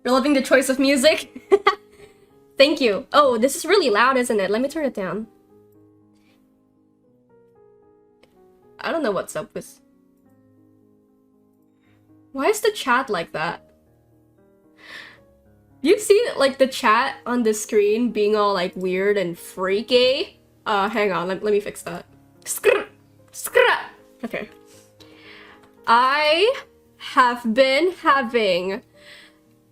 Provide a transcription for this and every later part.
You're loving the choice of music? Thank you. Oh, this is really loud, isn't it? Let me turn it down. I don't know what's up with... Why is the chat like that? You see, like, the chat on the screen being all, like, weird and freaky? Hang on, let me fix that. Skrr! Skrr! Okay. I have been having...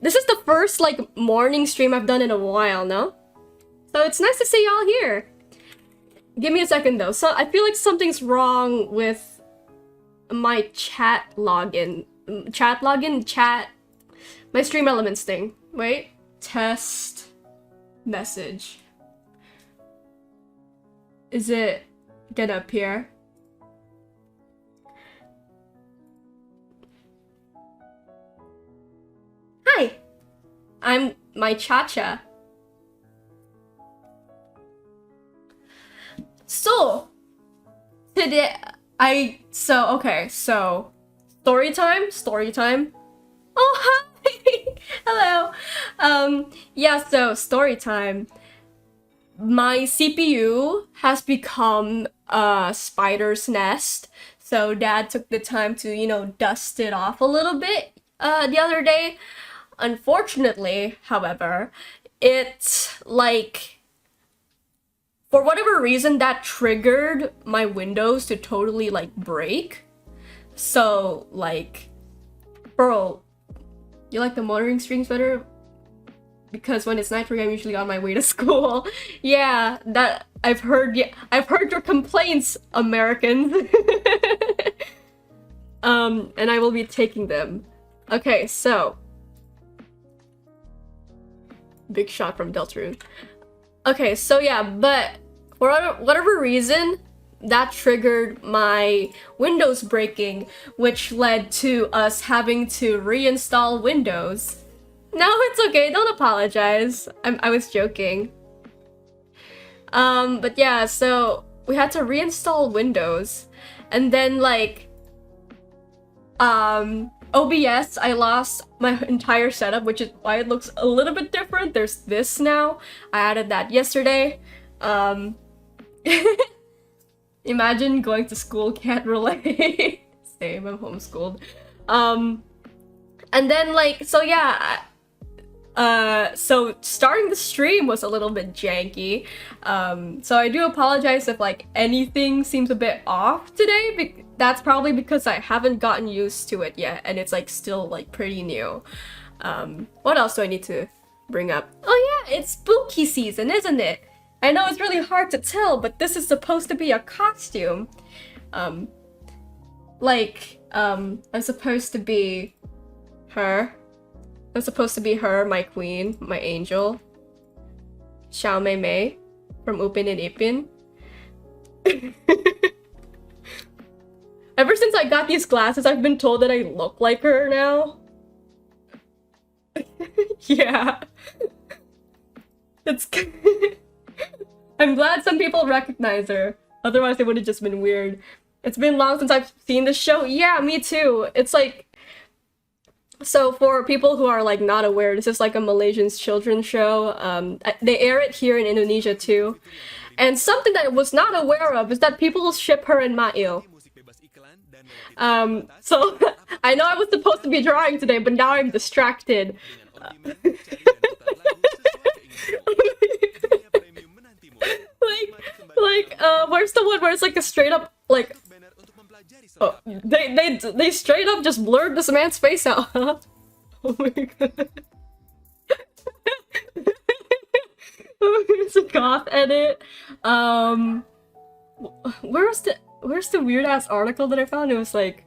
This is the first, like, morning stream I've done in a while, no? So it's nice to see y'all here. Give me a second, though. So I feel like something's wrong with my chat login. Chat... My Stream Elements thing. Wait. Test... Message. Is it gonna appear? Hi! I'm my Cha-Cha. So, today, okay, so, story time. Oh, hi! Hello! Yeah, so, story time. My CPU has become a spider's nest, so Dad took the time to, you know, dust it off a little bit, the other day. Unfortunately, however, it, like, for whatever reason, that triggered my Windows to totally, like, break. So, like, bro, you like the monitoring streams better? Because when it's night, I'm usually on my way to school. Yeah, that, I've heard your complaints, Americans. And I will be taking them. Okay, so. Big shot from Deltarune. Okay, so yeah, but for whatever reason, that triggered my Windows breaking, which led to us having to reinstall Windows. No, it's okay, don't apologize. I was joking. But yeah, so we had to reinstall Windows, and then like, OBS, I lost my entire setup, which is why it looks a little bit different. There's this now. I added that yesterday. Imagine going to school, can't relate. Same, I'm homeschooled. And then like, so yeah, so starting the stream was a little bit janky. So I do apologize if like anything seems a bit off today. That's probably because I haven't gotten used to it yet, and it's like still like pretty new. What else do I need to bring up? Oh yeah, it's spooky season, isn't it? I know it's really hard to tell, but this is supposed to be a costume. I'm supposed to be her. I'm supposed to be her, my queen, my angel. Xiao Mei Mei from Upin and Ipin. Ever since I got these glasses, I've been told that I look like her now. Yeah. It's... I'm glad some people recognize her. Otherwise, it would have just been weird. It's been long since I've seen this show. Yeah, me too. It's like... So for people who are like not aware, this is like a Malaysian children's show. They air it here in Indonesia too. And something that I was not aware of is that people ship her and Mail. So I know I was supposed to be drawing today, but now I'm distracted. Where's the one where it's like a straight up like, oh, they straight up just blurred this man's face out, huh? Oh my god. It's a goth edit. Where's the weird ass article that I found? It was like,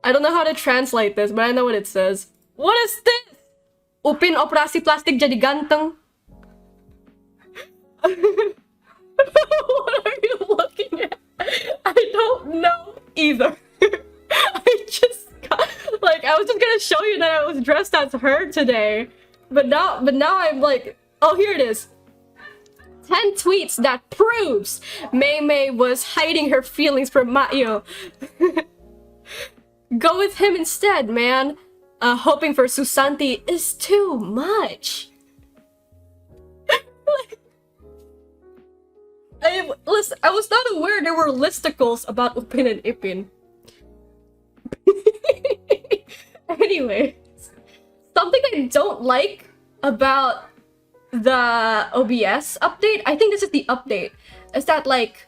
I don't know how to translate this, but I know what it says. What is this? Upin operasi plastik jadi ganteng. What are you looking at? I don't know either. I just got, like, I was just gonna show you that I was dressed as her today, but now I'm like, oh, here it is. 10 tweets that proves Mei Mei was hiding her feelings from Maio. Go with him instead, man. Hoping for Susanti is too much. I was not aware there were listicles about Upin and Ipin. Anyway, something I don't like about the OBS update, I think this is the update, is that like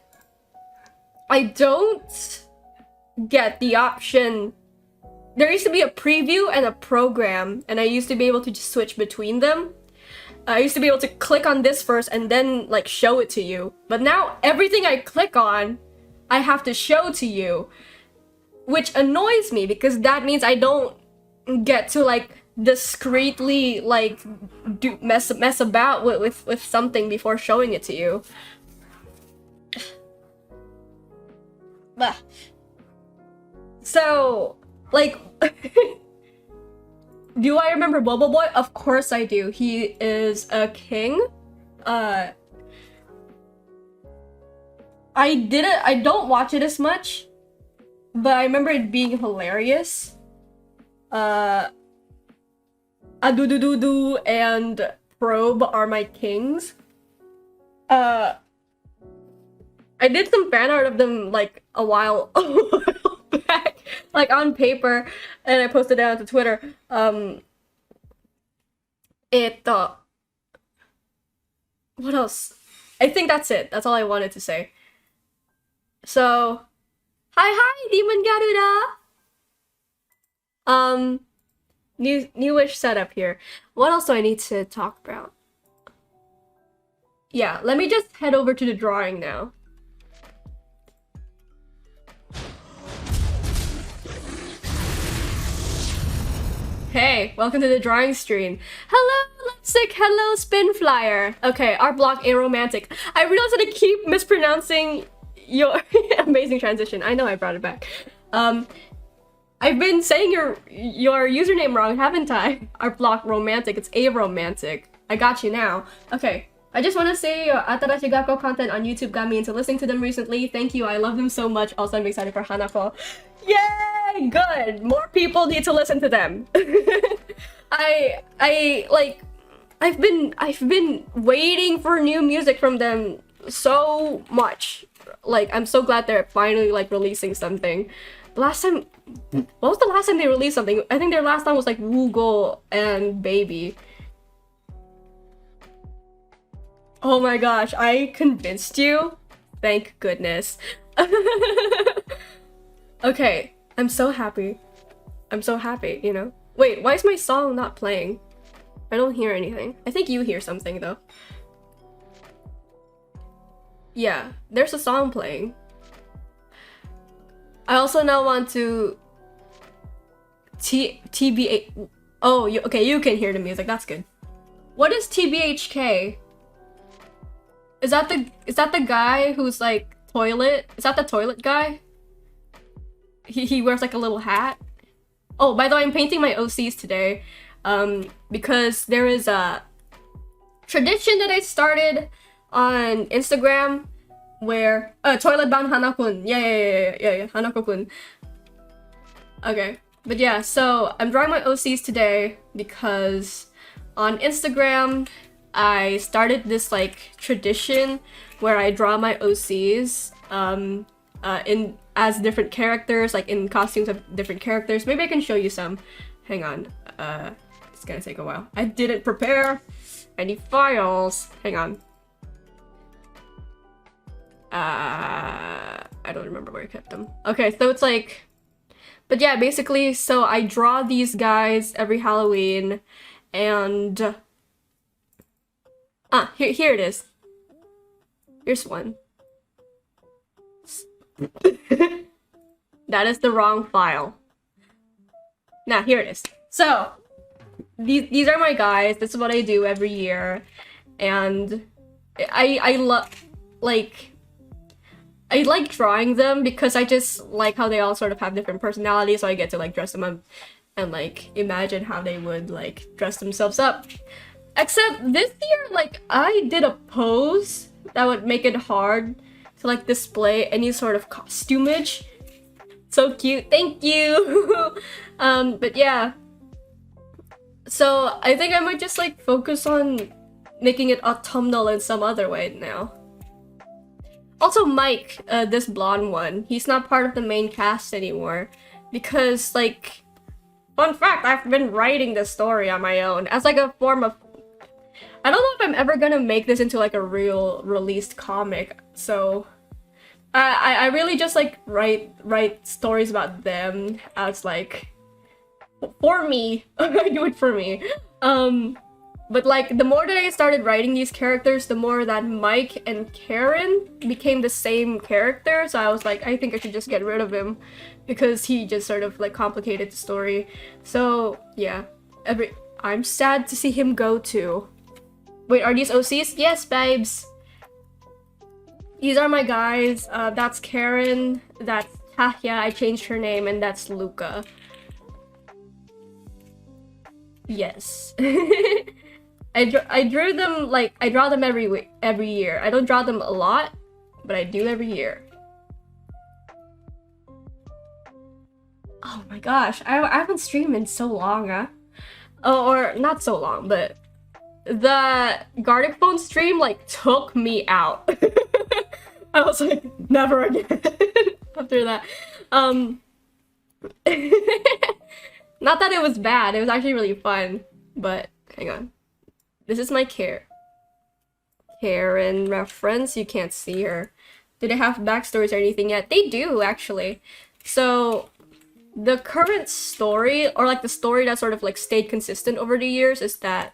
I don't get the option. There used to be a preview and a program, and I used to be able to just switch between them. I used to be able to click on this first and then like show it to you. But now everything I click on, I have to show to you, which annoys me because that means I don't get to like discreetly like mess about with something before showing it to you. Bah. So like do I remember Bobo Boy? Of course I do. He is a king. I don't watch it as much, but I remember it being hilarious. Adudududu and Probe are my kings. I did some fan art of them like a while back, like on paper, and I posted it onto Twitter. What else? I think that's it. That's all I wanted to say. So, hi, Demon Garuda. Newish setup here. What else do I need to talk about? Yeah, let me just head over to the drawing now. Hey, welcome to the drawing stream. Hello, Lipstick. Hello, Spinflyer. Okay, art block aromantic. I realized that I keep mispronouncing your amazing transition. I know I brought it back. I've been saying your username wrong, haven't I? Art block romantic. It's aromantic. I got you now. Okay. I just want to say Atarashi Gakko content on YouTube got me into listening to them recently. Thank you. I love them so much. Also, I'm excited for Hanako. Yay! Good. More people need to listen to them. I've been waiting for new music from them so much. Like, I'm so glad they're finally like releasing something. Last time, what was the last time they released something? I think their last time was like Woogle and Baby. Oh my gosh, I convinced you? Thank goodness. Okay, I'm so happy. I'm so happy, you know? Wait, why is my song not playing? I don't hear anything. I think you hear something though. Yeah, there's a song playing. I also now want to TBH. Oh, okay, you can hear the music. That's good. What is TBHK? Is that the guy who's like toilet? Is that the toilet guy? He wears like a little hat. Oh, by the way, I'm painting my OCs today, because there is a tradition that I started on Instagram where toilet bound Hanako-kun. Yeah, Hanako-kun. Okay, but yeah, so I'm drawing my OCs today because on Instagram I started this like tradition where I draw my OCs in as different characters, like in costumes of different characters. Maybe I can show you some. Hang on. It's gonna take a while. I didn't prepare any files. Hang on. I don't remember where I kept them. Okay, so it's like, but yeah, basically, so I draw these guys every Halloween, and here it is. Here's one. That is the wrong file. Now, here it is. So, these are my guys. This is what I do every year. And I like drawing them because I just like how they all sort of have different personalities, so I get to like dress them up and like imagine how they would like dress themselves up. Except this year, like, I did a pose that would make it hard to like display any sort of costumage. So cute. Thank you. But yeah. So I think I might just like focus on making it autumnal in some other way now. Also, Mike, this blonde one, he's not part of the main cast anymore because, like, fun fact, I've been writing this story on my own as like a form of. I don't know if I'm ever gonna make this into like a real released comic, so I really just like write stories about them as like for me. I do it for me. But like the more that I started writing these characters, the more that Mike and Karen became the same character. So I was like, I think I should just get rid of him because he just sort of like complicated the story. So yeah, I'm sad to see him go too. Wait, are these OCs? Yes, babes. These are my guys. That's Karen. That's Tahya. I changed her name, and that's Luca. Yes. I drew them like I draw them every year. I don't draw them a lot, but I do every year. Oh my gosh, I haven't streamed in so long, huh? Oh, or not so long, but the Gartic Phone stream like took me out. I was like, never again after that. Not that it was bad, it was actually really fun, but hang on. This is my Karen reference. You can't see her. Do they have backstories or anything yet? They do, actually. So, the current story, or like the story that sort of like stayed consistent over the years, is that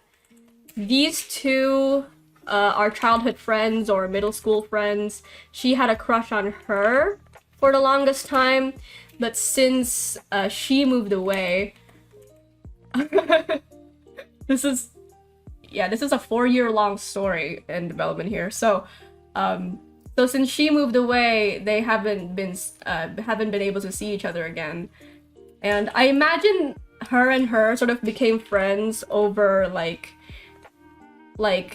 these two are childhood friends or middle school friends. She had a crush on her for the longest time, but since she moved away, this is a 4-year-long story in development here. So, so since she moved away, they haven't been able to see each other again. And I imagine her and her sort of became friends over like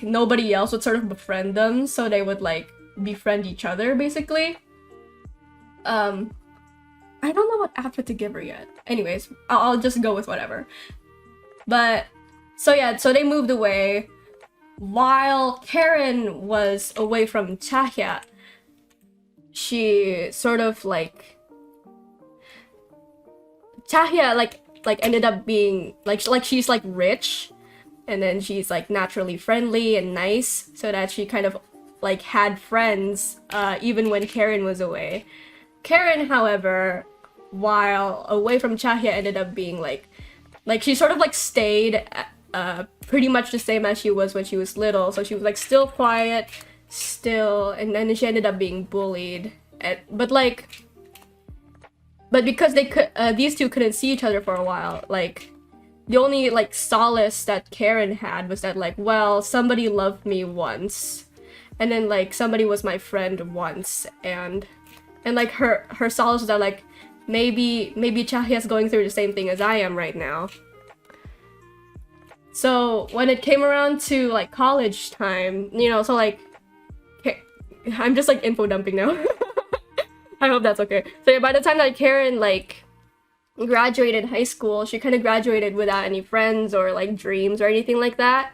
nobody else would sort of befriend them, so they would like befriend each other basically. I don't know what outfit to give her yet. Anyways, I'll just go with whatever. But so yeah, so they moved away while Karen was away from Tahya. She sort of like Tahya like ended up being like she's like rich, and then she's like naturally friendly and nice, so that she kind of like had friends even when Karen was away. Karen, however, while away from Tahya, ended up being like she sort of like stayed pretty much the same as she was when she was little. So she was like still quiet, and then she ended up being bullied. But because these two couldn't see each other for a while, like the only like solace that Karen had was that like, well, somebody loved me once, and then like somebody was my friend once, and like her solace was that like maybe Tahya's going through the same thing as I am right now. So when it came around to like college time, you know, so like I'm just like info dumping now. I hope that's okay. So yeah, by the time that Karen like graduated high school, she kind of graduated without any friends or like dreams or anything like that.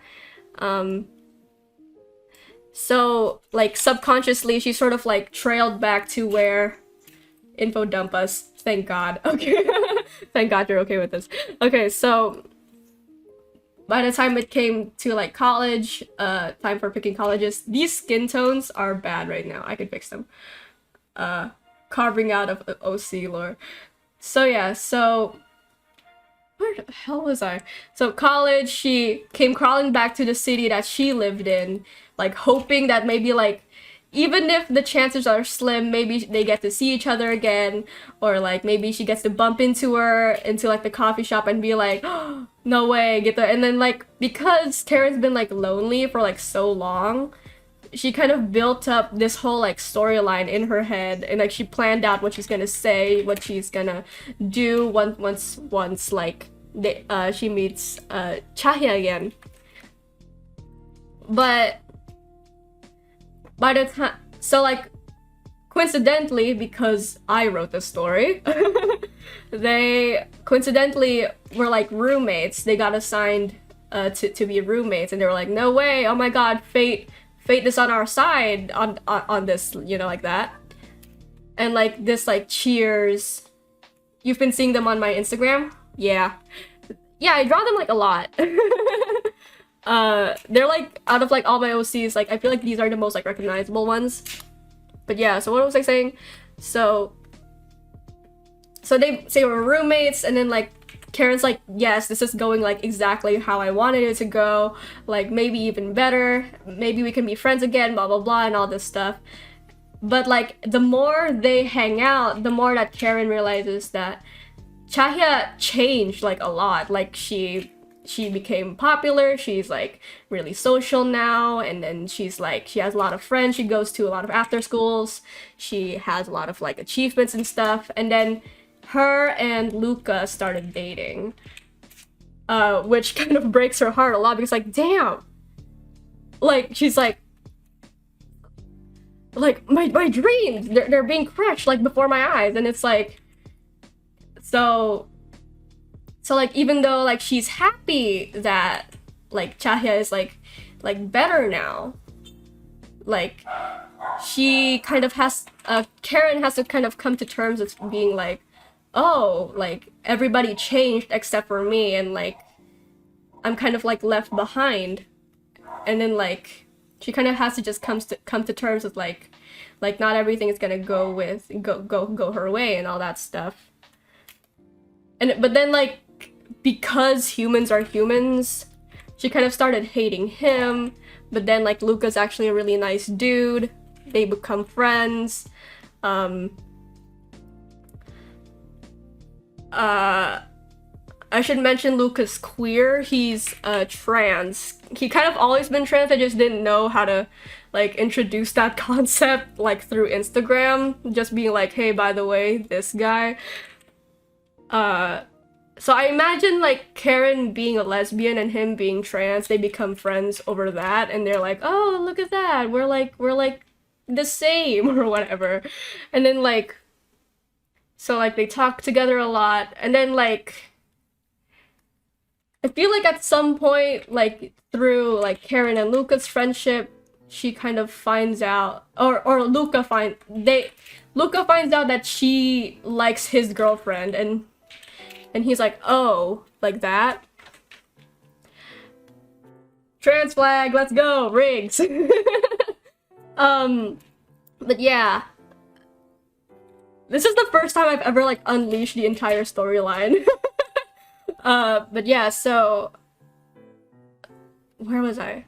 So like subconsciously she sort of like trailed back to where info dump us. Thank God. Okay. Thank God you're okay with this. Okay, so by the time it came to like college, time for picking colleges, these skin tones are bad right now. I could fix them. Carving out of OC lore. So yeah, so where the hell was I? So college, she came crawling back to the city that she lived in, like hoping that maybe like even if the chances are slim, maybe they get to see each other again, or like maybe she gets to bump into her into like the coffee shop and be like, oh, no way, get there. And then like because Karen's been like lonely for like so long, she kind of built up this whole like storyline in her head, and like she planned out what she's gonna say, what she's gonna do once like she meets Tahya again. But by the time, so like coincidentally, because I wrote the story, they coincidentally were like roommates. They got assigned to be roommates, and they were like, no way, oh my god, fate is on our side on this, you know, like that. And like this like cheers. You've been seeing them on my Instagram? Yeah. Yeah, I draw them like a lot. They're like out of like all my OCs, like I feel like these are the most like recognizable ones. But yeah, so what was I saying? So they say we're roommates, and then like Karen's like, yes, this is going like exactly how I wanted it to go, like maybe even better, maybe we can be friends again, blah blah blah, and all this stuff. But like the more they hang out, the more that Karen realizes that Chahya changed like a lot. Like she became popular, she's like really social now, and then she's like, she has a lot of friends, she goes to a lot of after schools, she has a lot of like achievements and stuff. And then her and Luca started dating, which kind of breaks her heart a lot, because like, damn, like she's like my dreams, they're being crushed like before my eyes. And it's like, so like even though like she's happy that like Chahya is like better now, like she kind of has Karen has to kind of come to terms with being like, oh, like everybody changed except for me, and like I'm kind of like left behind. And then like she kind of has to just come to terms with like not everything is gonna go her way and all that stuff. And but then like, because humans are humans, she kind of started hating him. But then like Luca's actually a really nice dude, they become friends. I should mention Luca's queer. He's trans. He kind of always been trans. I just didn't know how to like introduce that concept like through Instagram. Just being like, hey, by the way, this guy. So I imagine like Karen being a lesbian and him being trans, they become friends over that, and they're like, oh, look at that, we're like the same or whatever. And then like, so like they talk together a lot, and then like I feel like at some point, like through like Karen and Luca's friendship, she kind of finds out, or Luca finds out that she likes his girlfriend, and he's like, oh, like that? Trans flag, let's go, Riggs. But yeah. This is the first time I've ever like unleashed the entire storyline. But yeah, so where was I?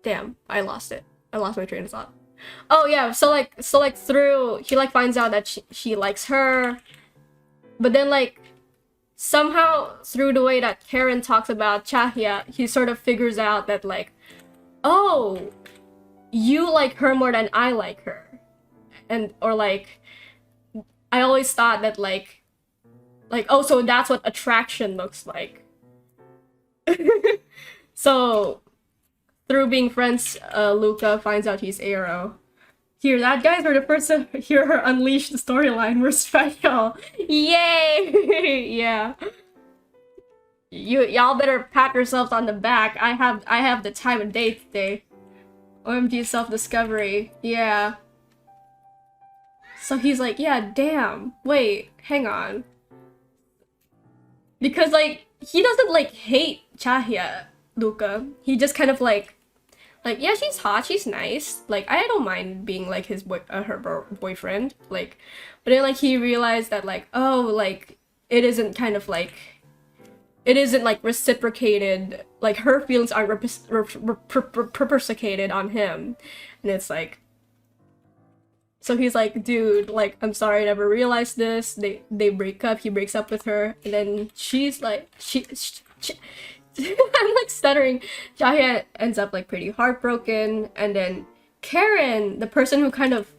Damn, I lost it. I lost my train of thought. Oh yeah, so like through, he like finds out that she likes her. But then like somehow through the way that Karen talks about Chahya, he sort of figures out that like, oh, you like her more than I like her. And or like, I always thought that like, oh, so that's what attraction looks like. So through being friends, Luca finds out he's Arrow. Hear that, guys? We're the first to hear her unleash the storyline. We're special. Yay! Yeah. Y'all better pat yourselves on the back. I have the time of day today. OMG self-discovery. Yeah. So he's like, yeah, damn. Wait, hang on. Because like he doesn't like hate Chahya, Luca. He just kind of like, yeah, she's hot, she's nice. Like, I don't mind being like his boyfriend. Like, but then like he realized that like, oh, like it isn't kind of like, it isn't like reciprocated. Like her feelings aren't reciprocated on him, and it's like. So he's like, dude, like, I'm sorry I never realized this. They break up, he breaks up with her, and then she's like, she I'm like stuttering. Chahya ends up like pretty heartbroken, and then Karen, the person who kind of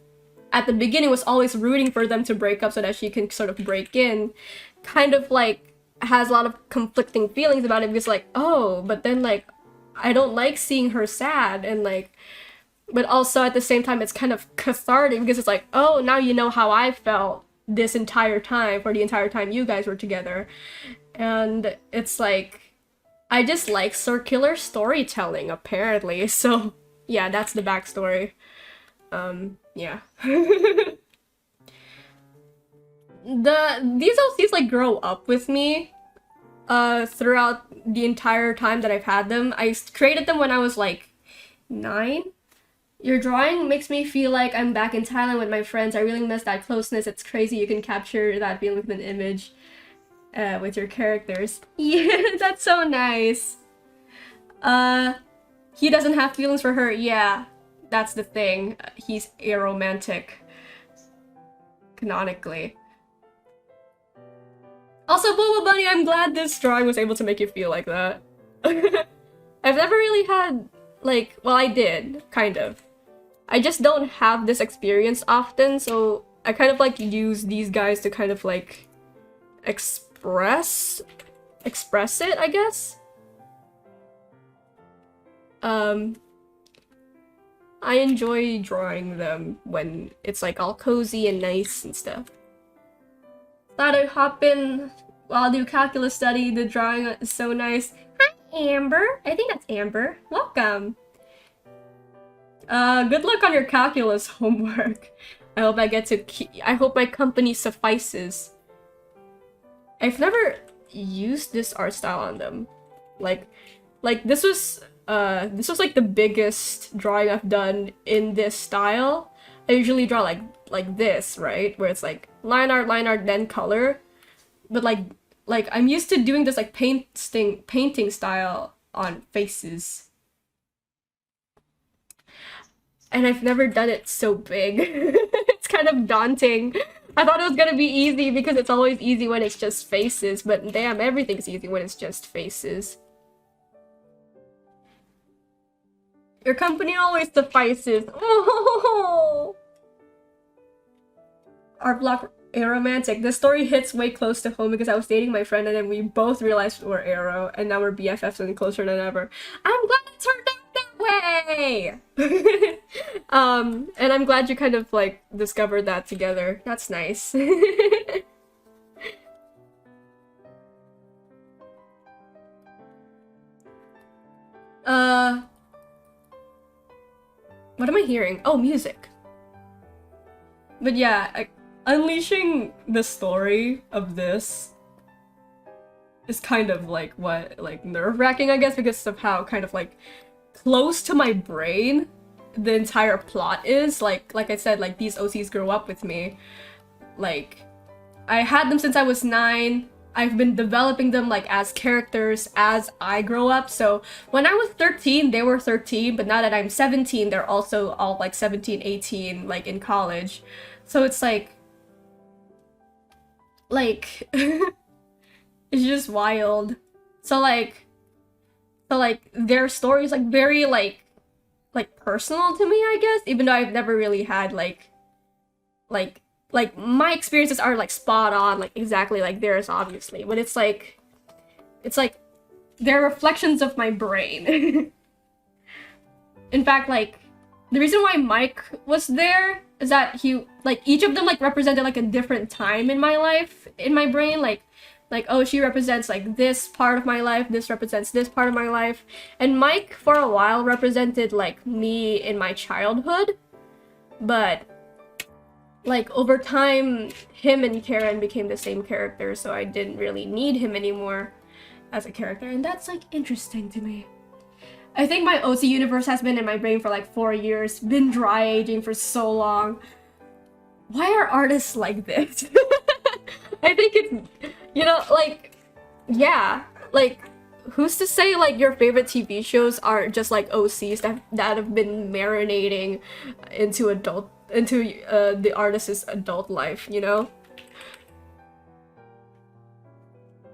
at the beginning was always rooting for them to break up so that she can sort of break in, kind of like has a lot of conflicting feelings about it, because like, oh, but then like I don't like seeing her sad, and like but also at the same time it's kind of cathartic because it's like, oh, now you know how I felt this entire time for the entire time you guys were together. And it's like I just like circular storytelling apparently. So yeah, that's the backstory. Yeah. These OCs like grow up with me throughout the entire time that I've had them. I created them when I was like 9. Your drawing makes me feel like I'm back in Thailand with my friends. I really miss that closeness. It's crazy you can capture that feeling with an image with your characters. Yeah, that's so nice. He doesn't have feelings for her. Yeah, that's the thing. He's aromantic. Canonically. Also, Boba Bunny, I'm glad this drawing was able to make you feel like that. I've never really had, like, well, I did, kind of. I just don't have this experience often, so I kind of like use these guys to kind of like express it, I guess. I enjoy drawing them when it's like all cozy and nice and stuff. Thought I'd hop in while I do calculus study. The drawing is so nice. Hi, Amber. I think that's Amber. Welcome. Good luck on your calculus homework. I hope I get to I hope my company suffices. I've never used this art style on them. Like this was like the biggest drawing I've done in this style. I usually draw like this, right? Where it's like line art, then color. But like I'm used to doing this like painting style on faces. And I've never done it so big. It's kind of daunting. I thought it was gonna be easy because it's always easy when it's just faces, but damn, everything's easy when it's just faces. Your company always suffices. Oh! Art block aromantic. The story hits way close to home because I was dating my friend and then we both realized we're aro and now we're BFFs and closer than ever. I'm glad it turned out that way! And I'm glad you kind of like discovered that together. That's nice. What am I hearing? Oh, music. But yeah, unleashing the story of this is kind of like nerve-wracking, I guess, because of how kind of like close to my brain the entire plot is. Like I said, like these OCs grow up with me. Like I had them since I was 9. I've been developing them like as characters as I grow up. So when I was 13, they were 13, but now that I'm 17, they're also all like 17, 18, like in college. So it's like it's just wild. So like their story is like very like personal to me, I guess, even though I've never really had like my experiences are like spot on, like exactly like theirs, obviously, but it's like they're reflections of my brain. In fact, like the reason why Mike was there is that he like each of them like represented like a different time in my life, in my brain, like oh, she represents like this part of my life, this represents this part of my life, and Mike for a while represented like me in my childhood, but like over time him and Karen became the same character, so I didn't really need him anymore as a character, and that's like interesting to me. I think my OC universe has been in my brain for like 4 years, been dry aging for so long. Why are artists like this? I think it's, you know, like, yeah, like, who's to say, like, your favorite TV shows are just, like, OCs that have been marinating into the artist's adult life, you know?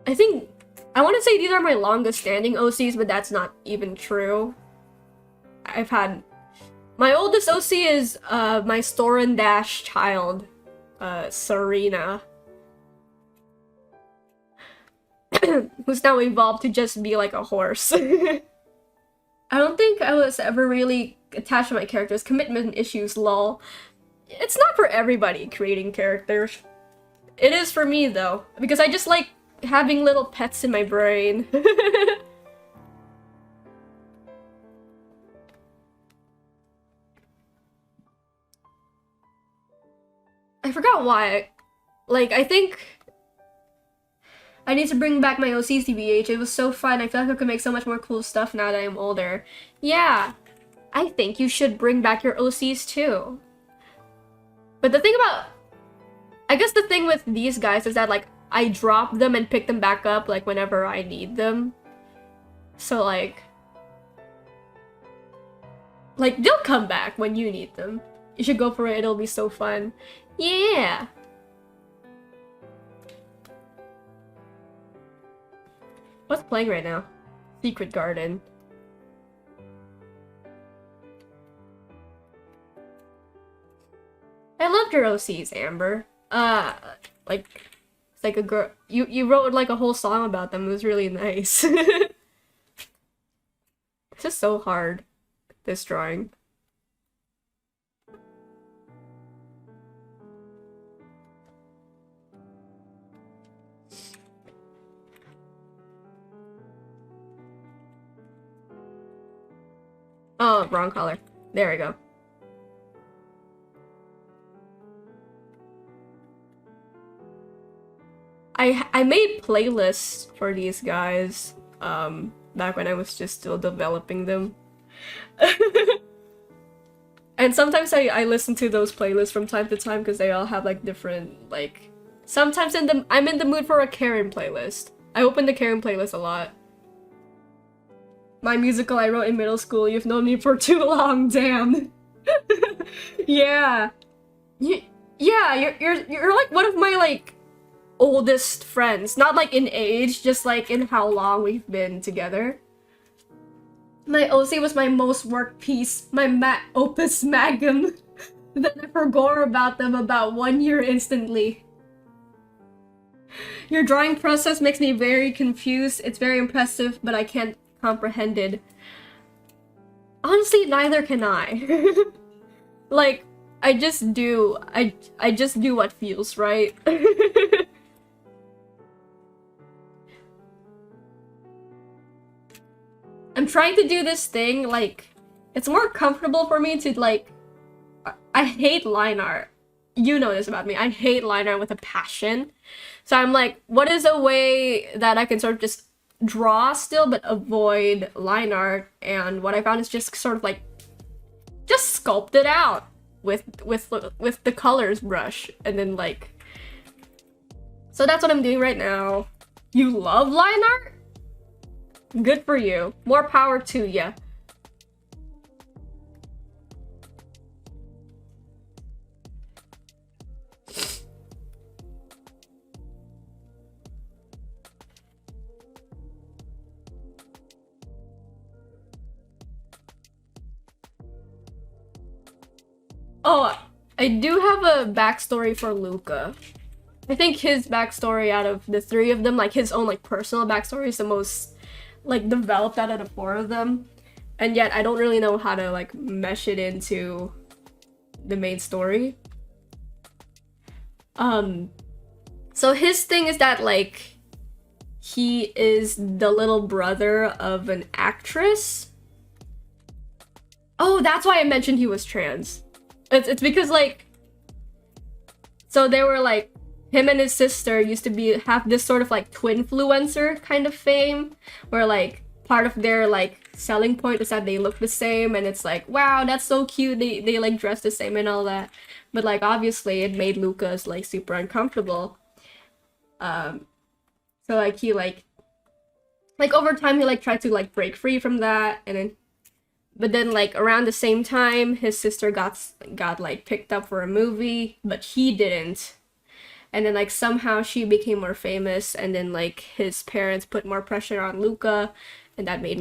I think, I want to say these are my longest standing OCs, but that's not even true. I've had, my oldest OC is, my Storin Dash child, Serena. Who's now evolved to just be like a horse. I don't think I was ever really attached to my characters. Commitment issues, lol. It's not for everybody creating characters. It is for me though, because I just like having little pets in my brain. I forgot why. Like, I think I need to bring back my OCCBH. It was so fun. I feel like I could make so much more cool stuff now that I'm older. Yeah, I think you should bring back your OCs too. But the thing about... I guess the thing with these guys is that, like, I drop them and pick them back up, like, whenever I need them. So, like, they'll come back when you need them. You should go for it. It'll be so fun. Yeah! What's playing right now? Secret Garden. I loved your OCs, Amber. Like, it's like a girl. You wrote like a whole song about them. It was really nice. It's just so hard, this drawing. Oh, wrong color. There we go. I made playlists for these guys, back when I was just still developing them. And sometimes I listen to those playlists from time to time because they all have like different, like, sometimes I'm in the mood for a Karen playlist. I open the Karen playlist a lot. My musical I wrote in middle school, you've known me for too long, damn. Yeah. Yeah, you're like one of my like oldest friends. Not like in age, just like in how long we've been together. My OC was my most work piece, my opus magnum. Then I forgot about them about 1 year instantly. Your drawing process makes me very confused. It's very impressive, but I can't comprehend it. Honestly, neither can I. Like, I just do what feels right. I'm trying to do this thing, like, it's more comfortable for me to, like, I hate line art. You know this about me. I hate line art with a passion. So I'm like, what is a way that I can sort of just draw still but avoid line art? And what I found is just sort of like, just sculpt it out with the colors brush, and then like, so that's what I'm doing right now. You love line art? Good for you. More power to ya. Oh, I do have a backstory for Luca. I think his backstory out of the three of them, like his own like personal backstory, is the most like developed out of the four of them. And yet I don't really know how to like mesh it into the main story. So his thing is that like he is the little brother of an actress. Oh, that's why I mentioned he was trans. It's because like, so they were like, him and his sister used to have this sort of like twinfluencer kind of fame, where like part of their like selling point is that they look the same, and it's like, wow, that's so cute, they like dress the same and all that. But like obviously it made Lucas like super uncomfortable. So like he like over time he like tried to like break free from that, and then but then like around the same time his sister got like picked up for a movie, but he didn't. And then like somehow she became more famous, and then like his parents put more pressure on Luca, and that made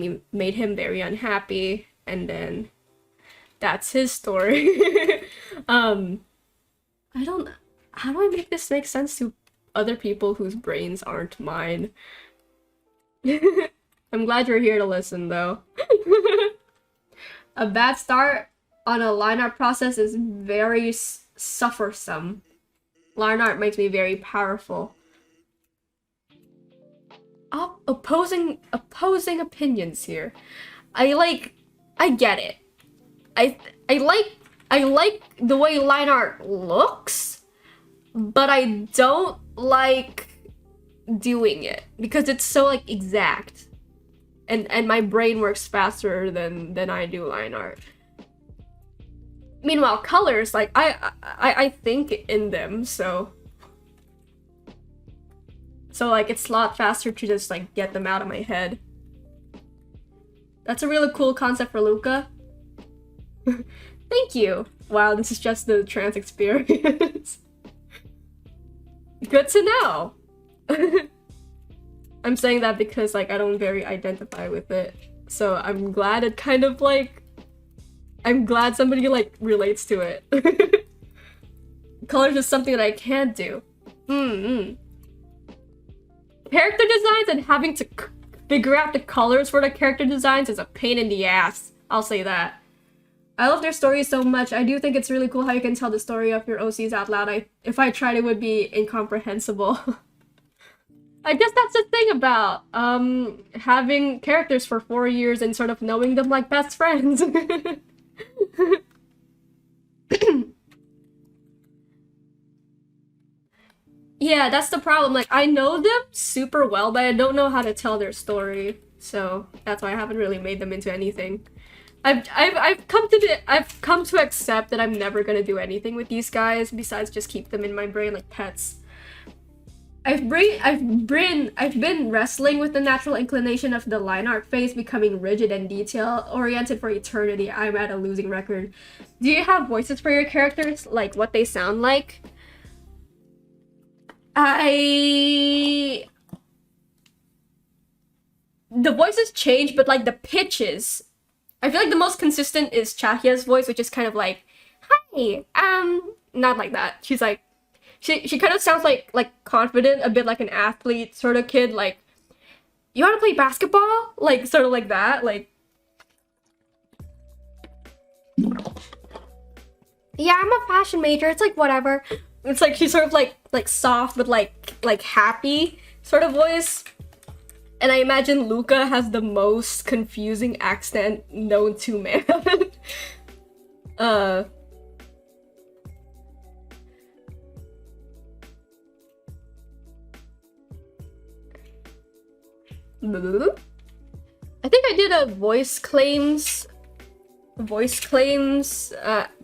him very unhappy, and then that's his story. I don't, how do I make this make sense to other people whose brains aren't mine? I'm glad you're here to listen though. A bad start on a line art process is very suffersome. Line art makes me very powerful. Opposing opinions here. I get it. I like the way line art looks, but I don't like doing it because it's so like exact. And my brain works faster than I do line art. Meanwhile, colors, like I think in them, so like it's a lot faster to just like get them out of my head. That's a really cool concept for Luca. Thank you. Wow, this is just the trans experience. Good to know. I'm saying that because like I don't very identify with it. So I'm glad it kind of like I'm glad somebody like relates to it. Colors is something that I can't do. Character designs and having to figure out the colors for the character designs is a pain in the ass. I'll say that. I love their stories so much. I do think it's really cool how you can tell the story of your OCs out loud. If I tried, it would be incomprehensible. I guess that's the thing about having characters for 4 years and sort of knowing them like best friends. Yeah, that's the problem. Like, I know them super well, but I don't know how to tell their story. So that's why I haven't really made them into anything. I've come to accept that I'm never gonna do anything with these guys besides just keep them in my brain like pets. I've been wrestling with the natural inclination of the line art phase becoming rigid and detail oriented for eternity. I'm at a losing record. Do you have voices for your characters, like what they sound like? The voices change, but like the pitches, I feel like the most consistent is Chahia's voice, which is kind of like, hi, not like that. She's like, she kind of sounds like confident, a bit like an athlete sort of kid, like, you want to play basketball? Like, sort of like that, like, yeah, I'm a fashion major, it's like, whatever. It's like, she's sort of like soft, but like happy sort of voice. And I imagine Luca has the most confusing accent known to man. I think I did a voice claims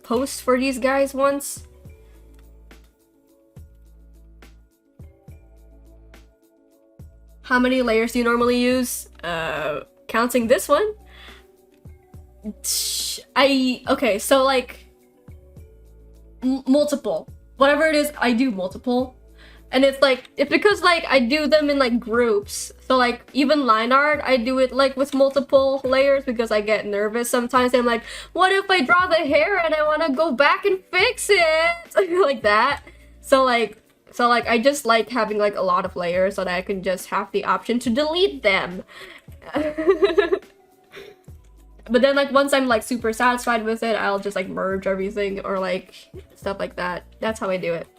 post for these guys once. How many layers do you normally use? Counting this one? Okay, so like multiple. Whatever it is, I do multiple. And it's because like I do them in like groups. So like even line art, I do it like with multiple layers because I get nervous sometimes. And I'm like, what if I draw the hair and I want to go back and fix it? Like that. So like I just like having like a lot of layers so that I can just have the option to delete them. But then like once I'm like super satisfied with it, I'll just like merge everything or like stuff like that. That's how I do it.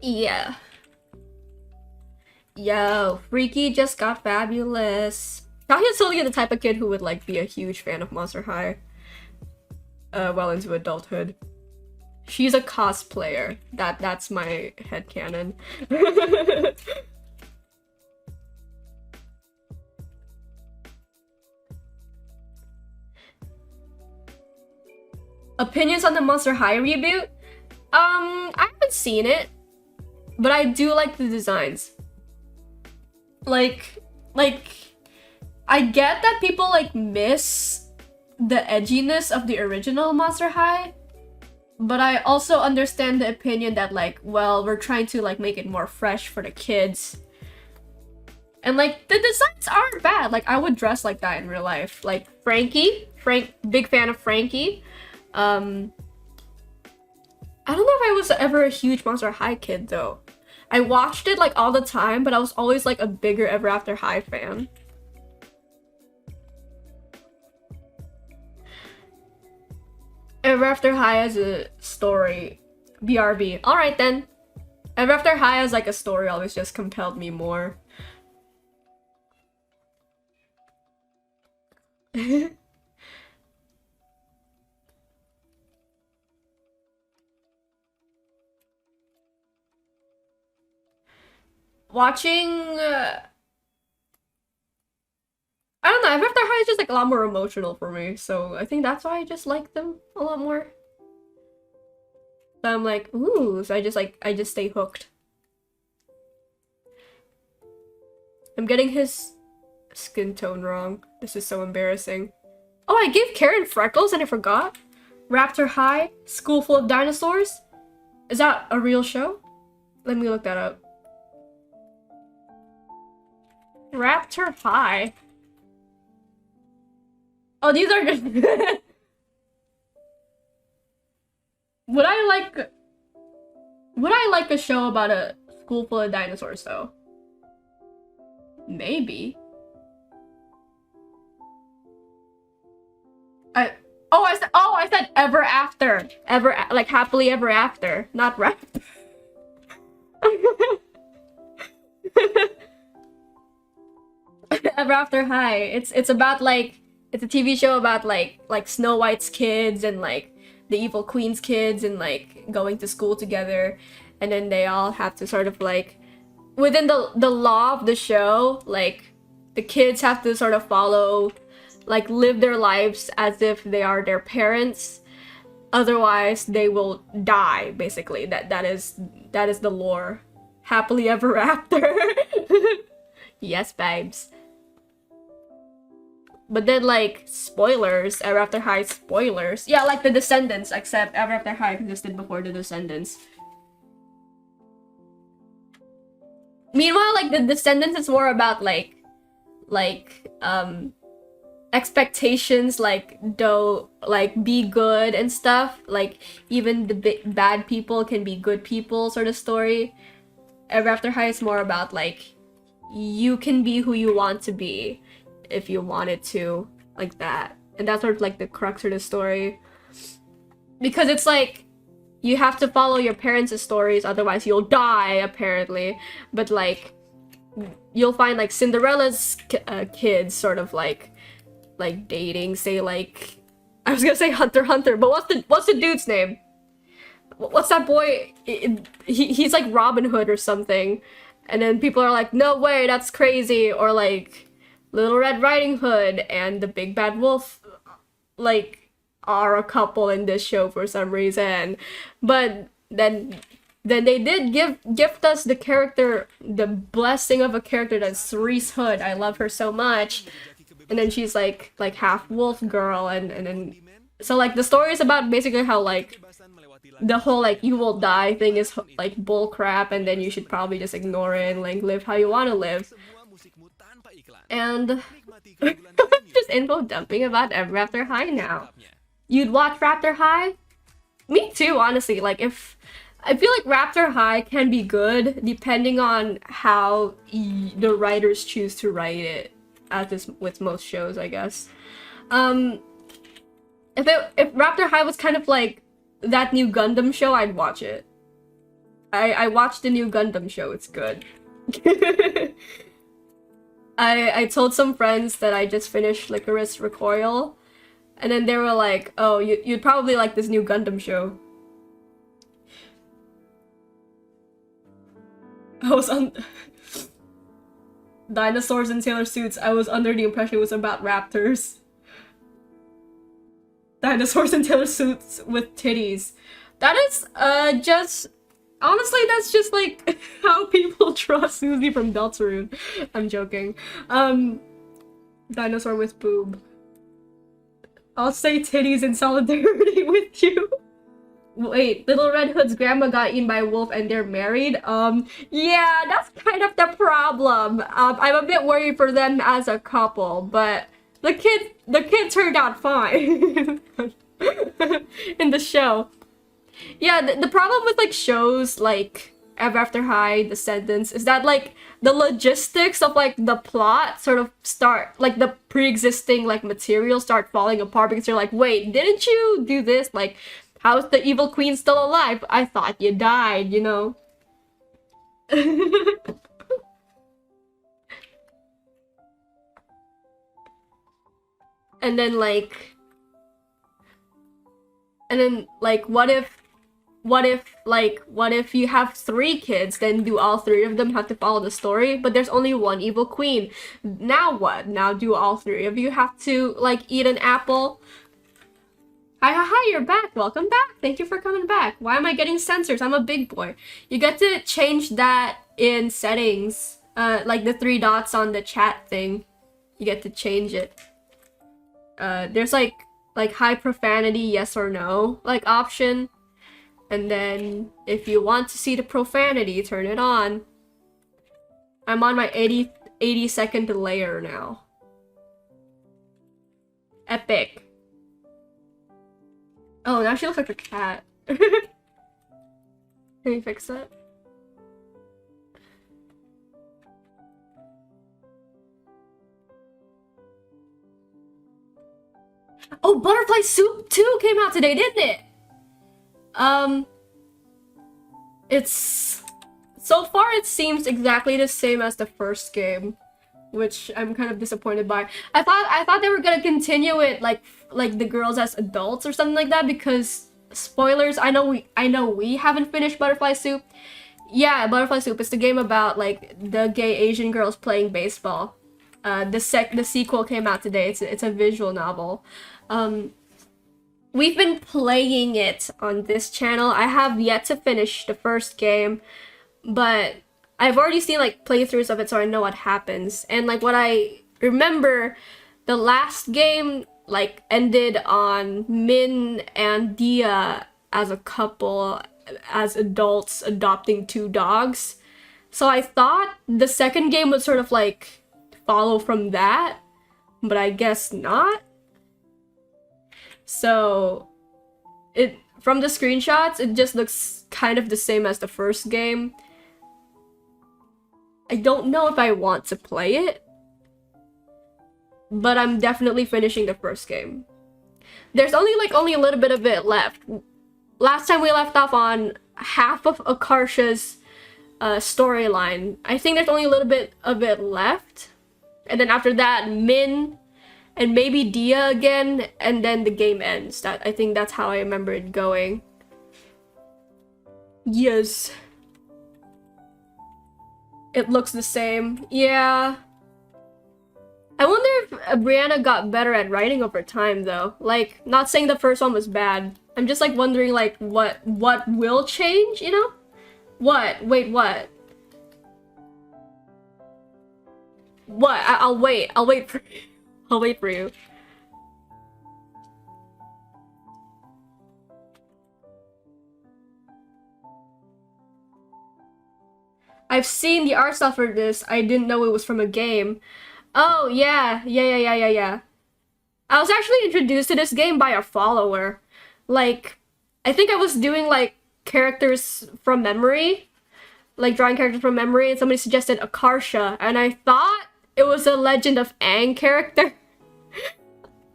Yeah. Yo, Freaky just got fabulous. Kahia's totally the type of kid who would like be a huge fan of Monster High. Well into adulthood. She's a cosplayer. That's my headcanon. Opinions on the Monster High reboot? I haven't seen it, but I do like the designs. Like I get that people like miss the edginess of the original Monster High, but I also understand the opinion that like, well, we're trying to like make it more fresh for the kids. And like the designs aren't bad. Like I would dress like that in real life. Like Frank, big fan of Frankie. I don't know if I was ever a huge Monster High kid though. I watched it like all the time, but I was always like a bigger Ever After High fan. Ever After High has a story. BRB. Alright then. Ever After High has like a story always just compelled me more. Watching I don't know, Ever After High is just like a lot more emotional for me, so I think that's why I just like them a lot more. So I'm like, ooh, so I just stay hooked. I'm getting his skin tone wrong. This is so embarrassing. Oh, I gave Karen freckles and I forgot. Raptor High, School Full of Dinosaurs? Is that a real show? Let me look that up. Raptor High. Oh, these are just... Would I like a show about a school full of dinosaurs though? Maybe. I said ever after. Like happily ever after, not rap. Ever After High. It's about like it's a TV show about like Snow White's kids and like the evil queen's kids and like going to school together, and then they all have to sort of like within the law of the show, like the kids have to sort of follow like live their lives as if they are their parents, otherwise they will die basically. That is the lore. Happily ever after. Yes, babes. But then, like, spoilers, Ever After High spoilers. Yeah, like The Descendants, except Ever After High existed before The Descendants. Meanwhile, like, The Descendants is more about, like, expectations, like, be good and stuff. Like, even the bad people can be good people sort of story. Ever After High is more about, like, you can be who you want to be if you wanted to, like that. And that's sort of like the crux of the story. Because it's like, you have to follow your parents' stories, otherwise you'll die, apparently. But like, you'll find like Cinderella's kids sort of like dating, say like, I was gonna say Hunter x Hunter, but what's the dude's name? What's that boy? He's like Robin Hood or something. And then people are like, no way, that's crazy. Or like, Little Red Riding Hood and the Big Bad Wolf, like, are a couple in this show for some reason. But then they did gift us the character, the blessing of a character that's Reese Hood. I love her so much. And then she's like half wolf girl, and then so like the story is about basically how like the whole like you will die thing is like bull crap, and then you should probably just ignore it and like live how you want to live. And just info dumping about Ever After High now. You'd watch Raptor High? Me too, honestly. Like, if I feel like Raptor High can be good depending on how the writers choose to write it, as is with most shows, I guess. If Raptor High was kind of like that new Gundam show, I'd watch it. I watched the new Gundam show. It's good. I told some friends that I just finished Licorice Recoil, and then they were like, oh, you'd probably like this new Gundam show. I was on Dinosaurs in Sailor Suits. I was under the impression it was about raptors. Dinosaurs in Sailor Suits with titties. That is just... Honestly, that's just like how people draw Susie from Deltarune. I'm joking. Dinosaur with boob. I'll say titties in solidarity with you. Wait, Little Red Hood's grandma got eaten by a wolf and they're married? Yeah, that's kind of the problem. I'm a bit worried for them as a couple, but the kid turned out fine in the show. Yeah, the problem with like shows like Ever After High, Descendants, is that like the logistics of like the plot sort of start, like the pre-existing like material start falling apart because you're like, wait, didn't you do this? Like, how's the evil queen still alive? I thought you died, you know? And then like, what if you have 3 kids, then do all 3 of them have to follow the story? But there's only one evil queen. Now what? Now do all 3 of you have to like eat an apple? Hi, you're back. Welcome back. Thank you for coming back. Why am I getting censors? I'm a big boy. You get to change that in settings. Like the 3 dots on the chat thing. You get to change it. There's like high profanity, yes or no, like option. And then if you want to see the profanity, turn it on. I'm on my 82nd layer now. Epic. Oh, now she looks like a cat. Can you fix that? Oh, Butterfly Soup 2 came out today, didn't it? It's... So far it seems exactly the same as the first game, which I'm kind of disappointed by. I thought they were gonna continue it like the girls as adults or something like that, because spoilers, I know we haven't finished Butterfly Soup. Yeah, Butterfly Soup is the game about like the gay Asian girls playing baseball. The sequel came out today. It's a visual novel. We've been playing it on this channel. I have yet to finish the first game, but I've already seen like playthroughs of it, so I know what happens. And like what I remember, the last game like ended on Min and Dia as a couple, as adults adopting 2 dogs. So I thought the second game would sort of like follow from that, but I guess not. So from the screenshots, it just looks kind of the same as the first game. I don't know if I want to play it, but I'm definitely finishing the first game. There's only a little bit of it left. Last time we left off on half of Akarsha's storyline. I think there's only a little bit of it left. And then after that, Min and maybe Dia again, and then the game ends. I think that's how I remember it going. Yes. It looks the same. Yeah. I wonder if Brianna got better at writing over time, though. Like, not saying the first one was bad. I'm just like wondering like what will change, you know? What? Wait, what? What? I'll wait. I'll wait for you. I'll wait for you. I've seen the art style for this. I didn't know it was from a game. Oh, yeah. Yeah. I was actually introduced to this game by a follower. Like, I think I was doing, like, characters from memory. Like, drawing characters from memory, and somebody suggested Akarsha, and I thought it was a Legend of Aang character.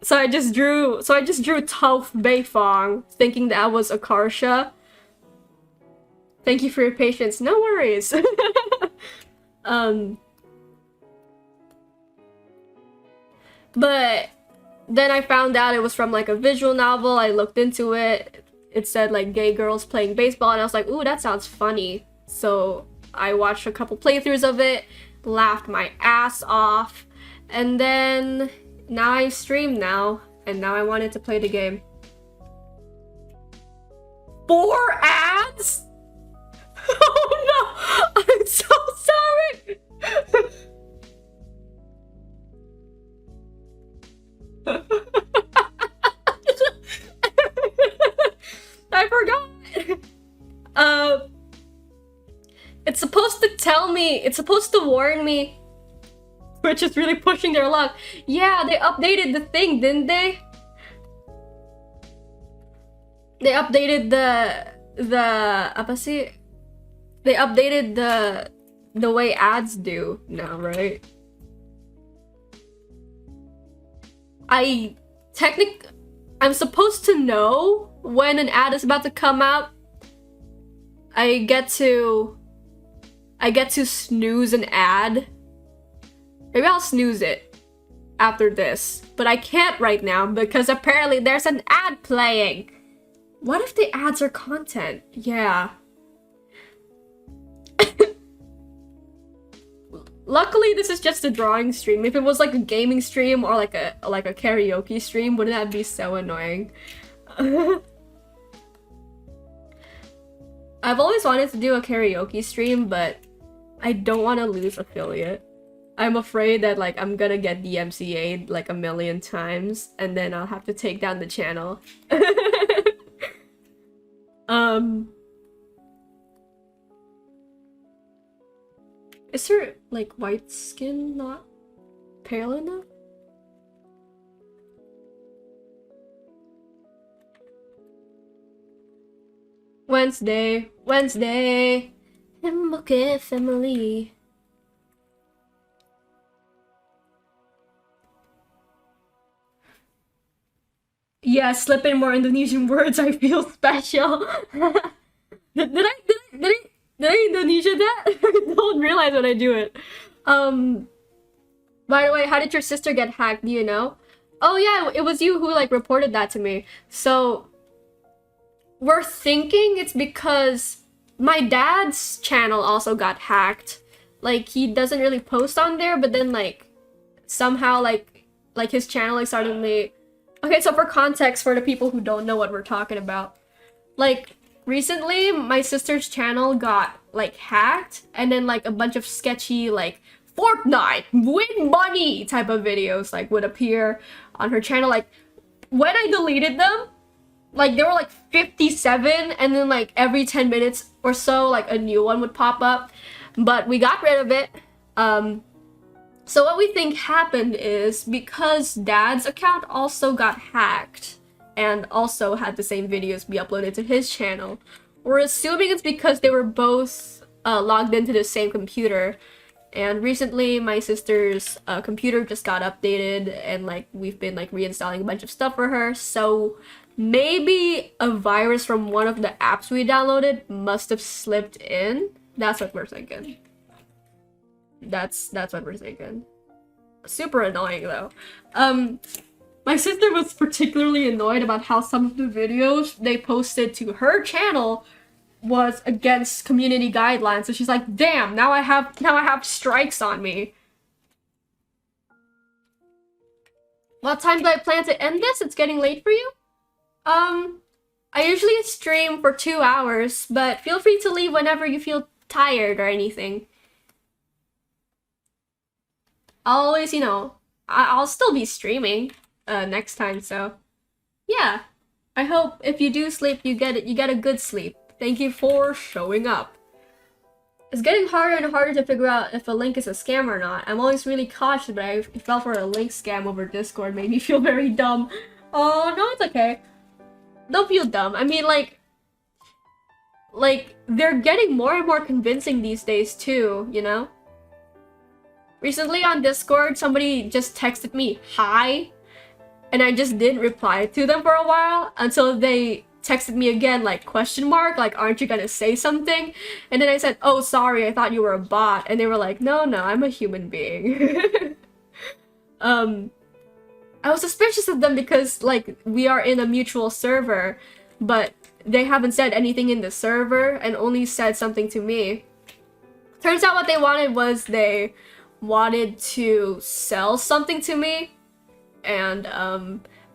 So I just drew Toph Beifong, thinking that was Akarsha. Thank you for your patience. No worries. But then I found out it was from like a visual novel. I looked into it. It said like gay girls playing baseball, and I was like, ooh, that sounds funny. So I watched a couple playthroughs of it, laughed my ass off, and then now I stream now, and now I wanted to play the game. 4 ads? Oh no! I'm so sorry! I forgot! It's supposed to tell me, it's supposed to warn me. Twitch is really pushing their luck. Yeah, they updated the thing, didn't they? They updated the apa sih? They updated the way ads do now, right? I'm supposed to know when an ad is about to come out. I get to snooze an ad. Maybe I'll snooze it after this, but I can't right now because apparently there's an ad playing. What if the ads are content? Yeah. Luckily, this is just a drawing stream. If it was like a gaming stream or like a karaoke stream, wouldn't that be so annoying? I've always wanted to do a karaoke stream, but I don't want to lose affiliate. I'm afraid that like I'm gonna get DMCA'd like a million times, and then I'll have to take down the channel. Is her like white skin not pale enough? Wednesday, Mbuke family. Yeah, slip in more Indonesian words. I feel special. did I Indonesia that? I don't realize when I do it. By the way, how did your sister get hacked? Do you know? Oh yeah, it was you who like reported that to me. So we're thinking it's because my dad's channel also got hacked. Like he doesn't really post on there, but then like somehow like his channel like suddenly. Okay, so for context for the people who don't know what we're talking about, like recently my sister's channel got like hacked, and then like a bunch of sketchy like Fortnite win money type of videos like would appear on her channel. Like when I deleted them, like there were like 57, and then like every 10 minutes or so like a new one would pop up, but we got rid of it. So what we think happened is because Dad's account also got hacked and also had the same videos be uploaded to his channel, we're assuming it's because they were both logged into the same computer. And recently my sister's computer just got updated, and like we've been like reinstalling a bunch of stuff for her, so maybe a virus from one of the apps we downloaded must have slipped in. That's what we're thinking. That's what we're thinking. Super annoying though. My sister was particularly annoyed about how some of the videos they posted to her channel was against community guidelines. So she's like, "Damn, now I have strikes on me." What time do I plan to end this? It's getting late for you? I usually stream for 2 hours, but feel free to leave whenever you feel tired or anything. I'll always, you know, I'll still be streaming next time, so yeah. I hope if you do sleep, you get a good sleep. Thank you for showing up. It's getting harder and harder to figure out if a link is a scam or not. I'm always really cautious, but I fell for a link scam over Discord. Made me feel very dumb. Oh, no, it's okay. Don't feel dumb. I mean, like, they're getting more and more convincing these days, too, you know? Recently on Discord, somebody just texted me, "Hi," and I just didn't reply to them for a while until they texted me again, like, question mark, like, "Aren't you gonna say something?" And then I said, "Oh, sorry, I thought you were a bot." And they were like, No, I'm a human being." I was suspicious of them because, like, we are in a mutual server, but they haven't said anything in the server and only said something to me. Turns out what they wanted was they wanted to sell something to me, and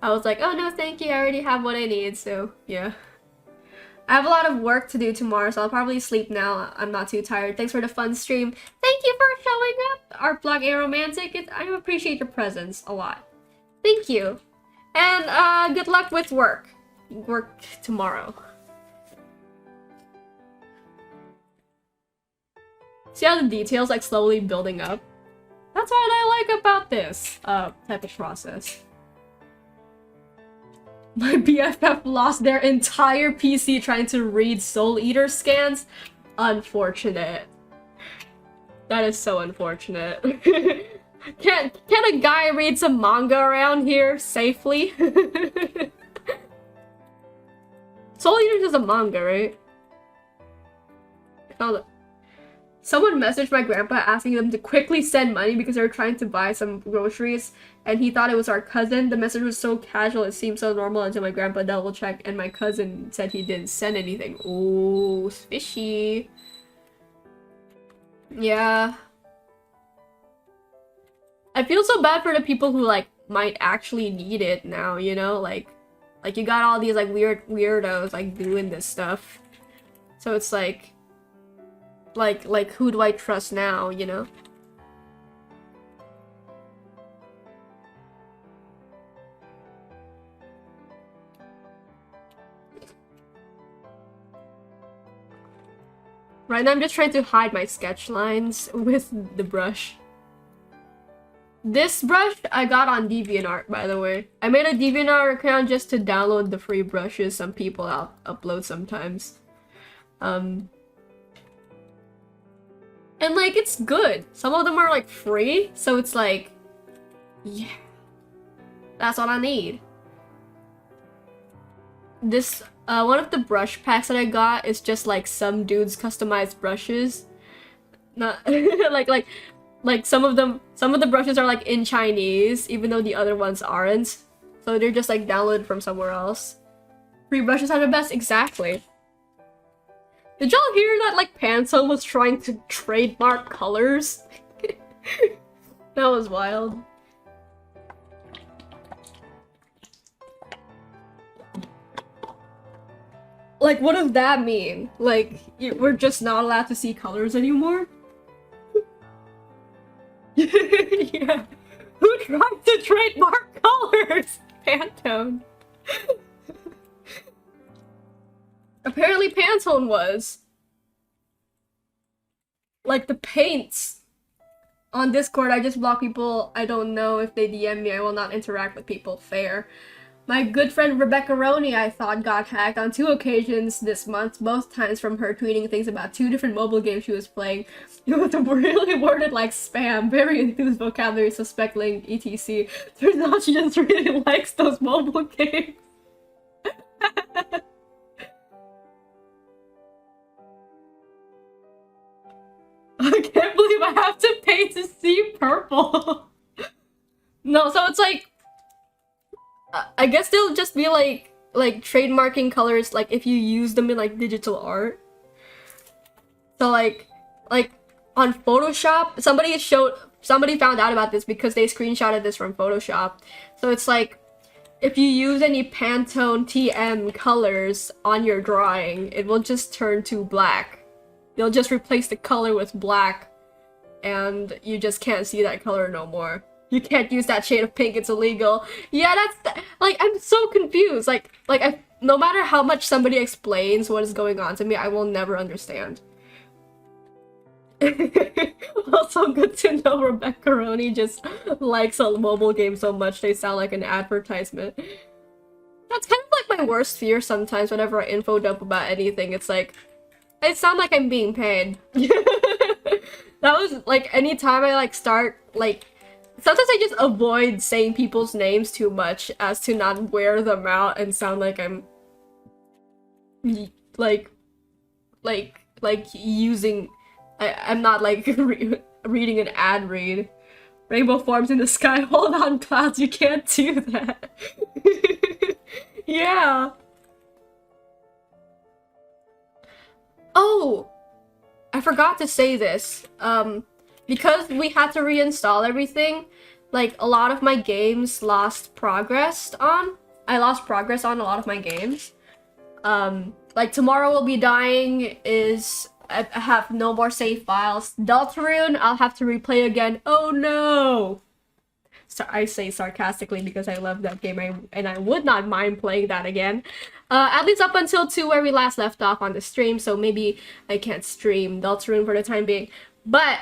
I was like, "Oh no, thank you, I already have what I need." So yeah, I have a lot of work to do tomorrow, so I'll probably sleep now. I'm not too tired. Thanks for the fun stream. Thank you for showing up, Art Block Aromantic. I appreciate your presence a lot. Thank you, and good luck with work tomorrow. See how the details like slowly building up? That's what I like about this type of process. My BFF lost their entire PC trying to read Soul Eater scans. unfortunate. That is so unfortunate. Can a guy read some manga around here safely? Soul Eaters is a manga, right? I found it. Someone messaged my grandpa asking them to quickly send money because they were trying to buy some groceries, and he thought it was our cousin. The message was so casual, it seemed so normal until my grandpa double checked, and my cousin said he didn't send anything. Ooh, fishy. Yeah. I feel so bad for the people who like might actually need it now, you know? Like you got all these like weirdos like doing this stuff. So it's like who do I trust now, you know? Right now I'm just trying to hide my sketch lines with the brush. This brush I got on DeviantArt, by the way. I made a DeviantArt account just to download the free brushes some people upload sometimes. And like, it's good. Some of them are like free, so it's like, yeah, that's all I need. This, one of the brush packs that I got is just like some dude's customized brushes. Not, like some of the brushes are like in Chinese, even though the other ones aren't. So they're just like downloaded from somewhere else. Free brushes are the best, exactly. Did y'all hear that like Pantone was trying to trademark colors? That was wild. Like, what does that mean? Like, we're just not allowed to see colors anymore? Yeah. Who tried to trademark colors? Pantone. Apparently Pantone was. Like the paints on Discord, I just block people. I don't know if they DM me. I will not interact with people. Fair. My good friend Rebecca Roney, I thought, got hacked on 2 occasions this month, both times from her tweeting things about 2 different mobile games she was playing. It was really worded like spam, very enthused vocabulary, suspecting etc. Turns out she just really likes those mobile games. I can't believe I have to pay to see purple. No, so it's like, I guess they'll just be like trademarking colors like if you use them in like digital art. So like on Photoshop, somebody found out about this because they screenshotted this from Photoshop. So it's like if you use any Pantone TM colors on your drawing, it will just turn to black. They'll just replace the color with black and you just can't see that color no more. You can't use that shade of pink, it's illegal. Yeah, that's like, I'm so confused. Like no matter how much somebody explains what is going on to me, I will never understand. Also good to know Rebecca Roney just likes a mobile game so much they sound like an advertisement. That's kind of like my worst fear sometimes whenever I info dump about anything. It's like, I sound like I'm being paid. That was like, anytime I like start like, sometimes I just avoid saying people's names too much as to not wear them out and sound like I'm like using I'm not like reading an ad read. Rainbow forms in the sky. Hold on, clouds, you can't do that. Yeah. Oh, I forgot to say this. Because we had to reinstall everything, like a lot of my games lost progress on. I lost progress on a lot of my games. Like Tomorrow Will Be Dying is I have no more save files. Deltarune, I'll have to replay again. Oh no! So I say sarcastically because I love that game and I would not mind playing that again. At least up until 2 where we last left off on the stream, so maybe I can't stream Deltarune for the time being. But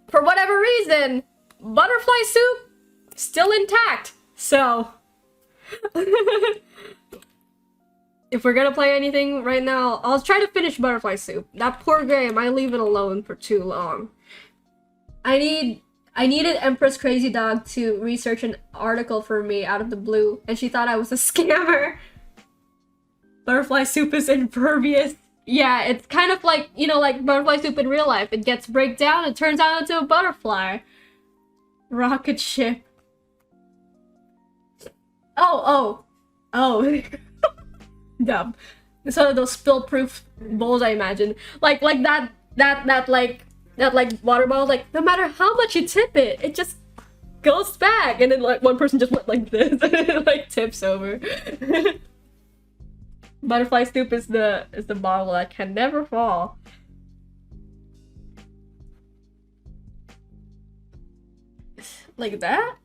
for whatever reason, Butterfly Soup still intact. So if we're gonna play anything right now, I'll try to finish Butterfly Soup. That poor game, I leave it alone for too long. I needed Empress Crazy Dog to research an article for me out of the blue, and she thought I was a scammer. Butterfly Soup is impervious. Yeah, it's kind of like, you know, like Butterfly Soup in real life. It gets break down, it turns out into a butterfly. Rocket ship. Oh. Dumb. It's one of those spill-proof bowls, I imagine. Like that water bottle, like no matter how much you tip it, it just goes back, and then like one person just went like this and it like tips over. Butterfly Soup is the bottle that can never fall. Like that?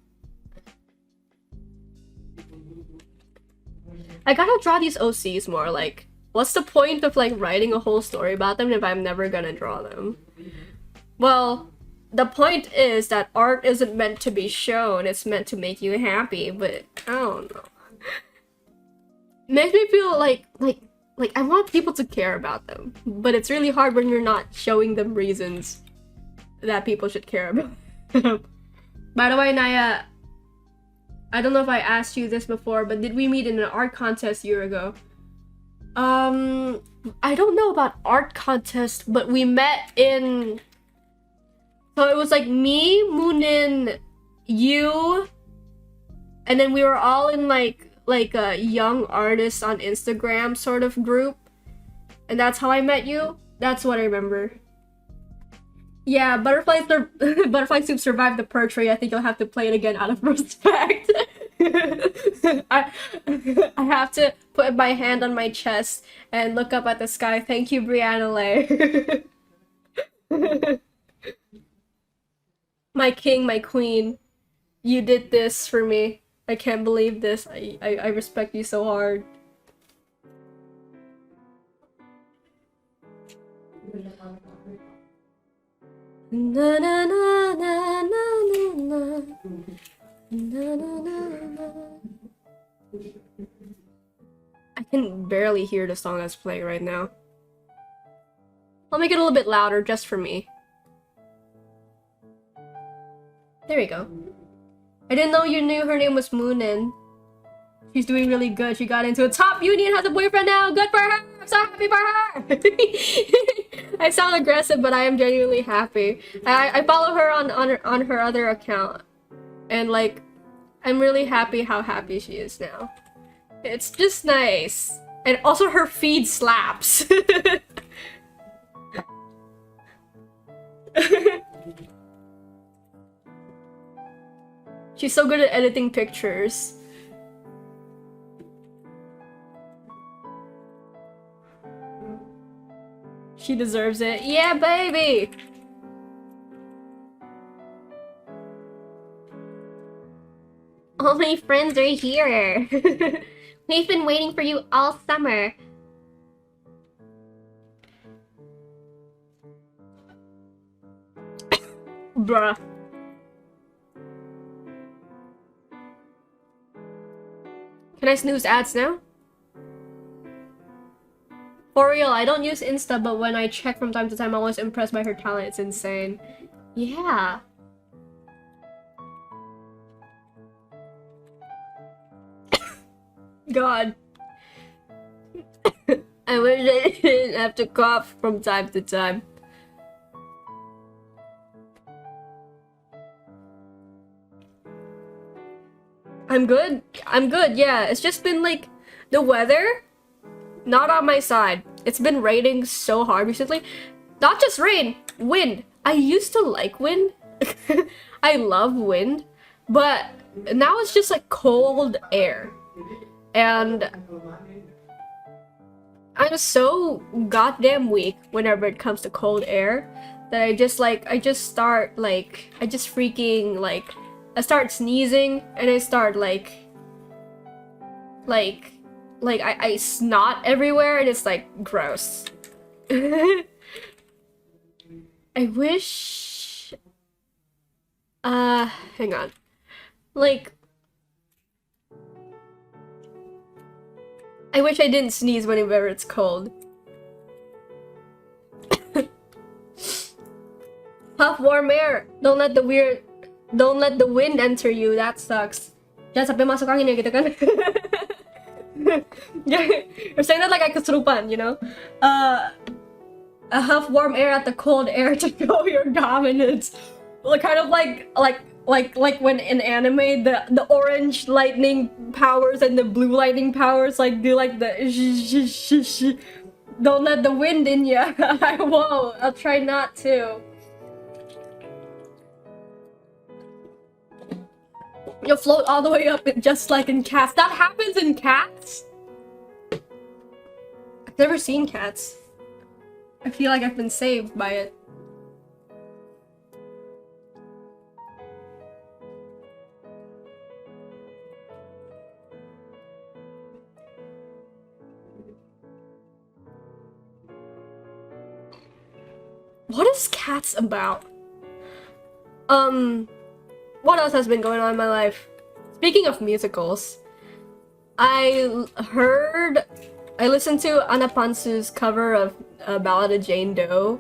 I gotta draw these OCs more. Like, what's the point of like writing a whole story about them if I'm never gonna draw them? Well, the point is that art isn't meant to be shown, it's meant to make you happy, but I don't know. Makes me feel like I want people to care about them, but it's really hard when you're not showing them reasons that people should care about them. By the way, Naya, I don't know if I asked you this before, but did we meet in an art contest a year ago? I don't know about art contest, but we met in... So it was like me, Moonin, you, and then we were all in like a young artist on Instagram sort of group. And that's how I met you. That's what I remember. Yeah, Butterfly Soup survived the perch-ray. I think you'll have to play it again out of respect. I have to put my hand on my chest and look up at the sky. Thank you, Brianna Lay. My king, my queen. You did this for me. I can't believe this. I respect you so hard. Na na na na na na na na. I can barely hear the song that's playing right now. I'll make it a little bit louder just for me. There we go. I didn't know you knew her name was Moonin. She's doing really good. She got into a top uni and has a boyfriend now. Good for her! I'm so happy for her! I sound aggressive, but I am genuinely happy. I follow her on her other account. And like, I'm really happy how happy she is now. It's just nice. And also her feed slaps. She's so good at editing pictures. She deserves it. Yeah, baby! All my friends are here. We've been waiting for you all summer. Bruh. Can I snooze ads now? For real, I don't use Insta, but when I check from time to time, I'm always impressed by her talent. It's insane. Yeah. God. I wish I didn't have to cough from time to time. I'm good. I'm good, yeah. It's just been like the weather, not on my side. It's been raining so hard recently. Not just rain, wind. I used to like wind. I love wind, but now it's just like cold air. And I'm so goddamn weak whenever it comes to cold air that I just freaking like I start sneezing and I start like I snot everywhere and it's like gross. I wish hang on. Like I wish I didn't sneeze whenever it's cold. Puff warm air. Don't let the wind enter you. That sucks. Jangan sampai masuk angin ya gitu kan. You're saying that like I kesurupan, you know? A huff warm air at the cold air to show your dominance. Like kind of like when in anime the orange lightning powers and the blue lightning powers like do like the don't let the wind in ya. I won't. I'll try not to. You'll float all the way up just like in Cats. That happens in Cats? I've never seen Cats. I feel like I've been saved by it. What is Cats about? What else has been going on in my life? Speaking of musicals, I listened to Anna Pansu's cover of Ballad of Jane Doe,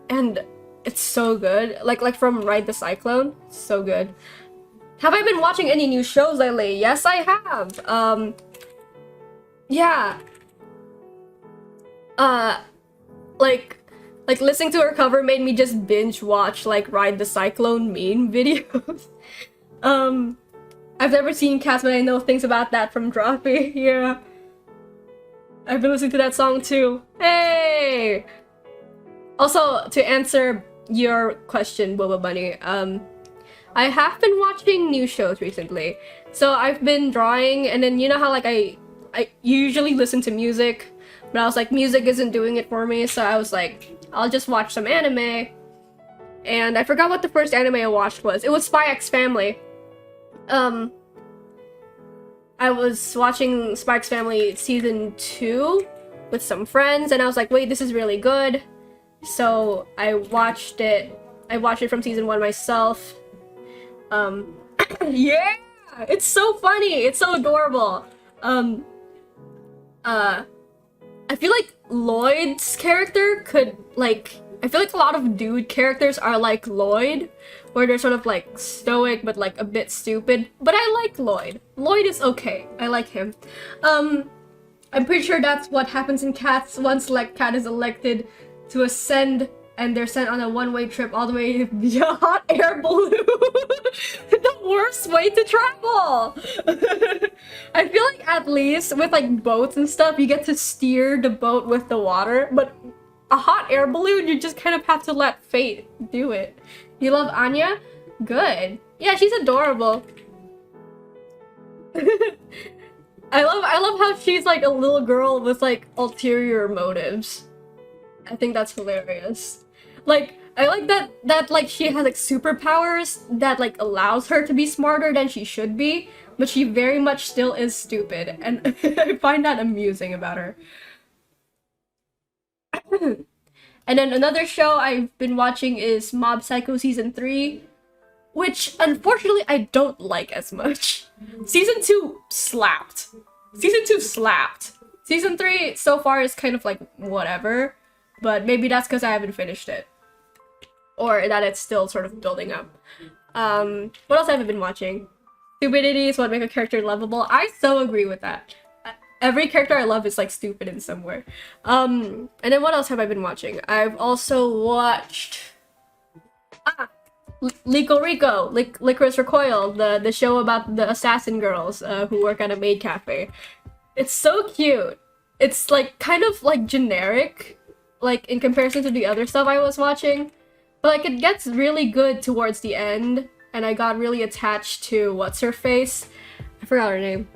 and it's so good. Like from Ride the Cyclone, so good. Have I been watching any new shows lately? Yes, I have. Yeah. Like listening to her cover made me just binge watch like Ride the Cyclone meme videos. I've never seen Cats, but I know things about that from Droppy. Yeah. I've been listening to that song too. Hey! Also, to answer your question, Boba Bunny, I have been watching new shows recently. So I've been drawing, and then you know how like I usually listen to music, but I was like, music isn't doing it for me, so I was like, I'll just watch some anime. And I forgot what the first anime I watched was. It was Spy X Family. I was watching Spy X Family season 2 with some friends, and I was like, wait, this is really good. So I watched it. I watched it from season 1 myself. Yeah! It's so funny! It's so adorable. I feel like Lloyd's character could, like, I feel like a lot of dude characters are like Lloyd, where they're sort of like stoic but like a bit stupid. But I like Lloyd. Lloyd is okay. I like him. I'm pretty sure that's what happens in Cats once like Cat is elected to ascend and they're sent on a one-way trip all the way via hot air balloon. The worst way to travel! I feel like at least with like boats and stuff, you get to steer the boat with the water, but a hot air balloon, you just kind of have to let fate do it. You love Anya? Good. Yeah, she's adorable. I love how she's like a little girl with like ulterior motives. I think that's hilarious. Like, I like that like she has like superpowers that like allows her to be smarter than she should be, but she very much still is stupid, and I find that amusing about her. And then another show I've been watching is Mob Psycho season 3, which unfortunately I don't like as much. Season 2 slapped. Season 2 slapped. Season 3 so far is kind of like whatever, but maybe that's because I haven't finished it. Or that it's still sort of building up. What else have I been watching? Stupidity is what makes a character lovable. I so agree with that. Every character I love is like stupid in some way. And then what else have I been watching? I've also watched Lico Rico, Licorice Recoil, the show about the assassin girls who work at a maid cafe. It's so cute. It's like kind of like generic, like in comparison to the other stuff I was watching. But like it gets really good towards the end, and I got really attached to what's her face? I forgot her name.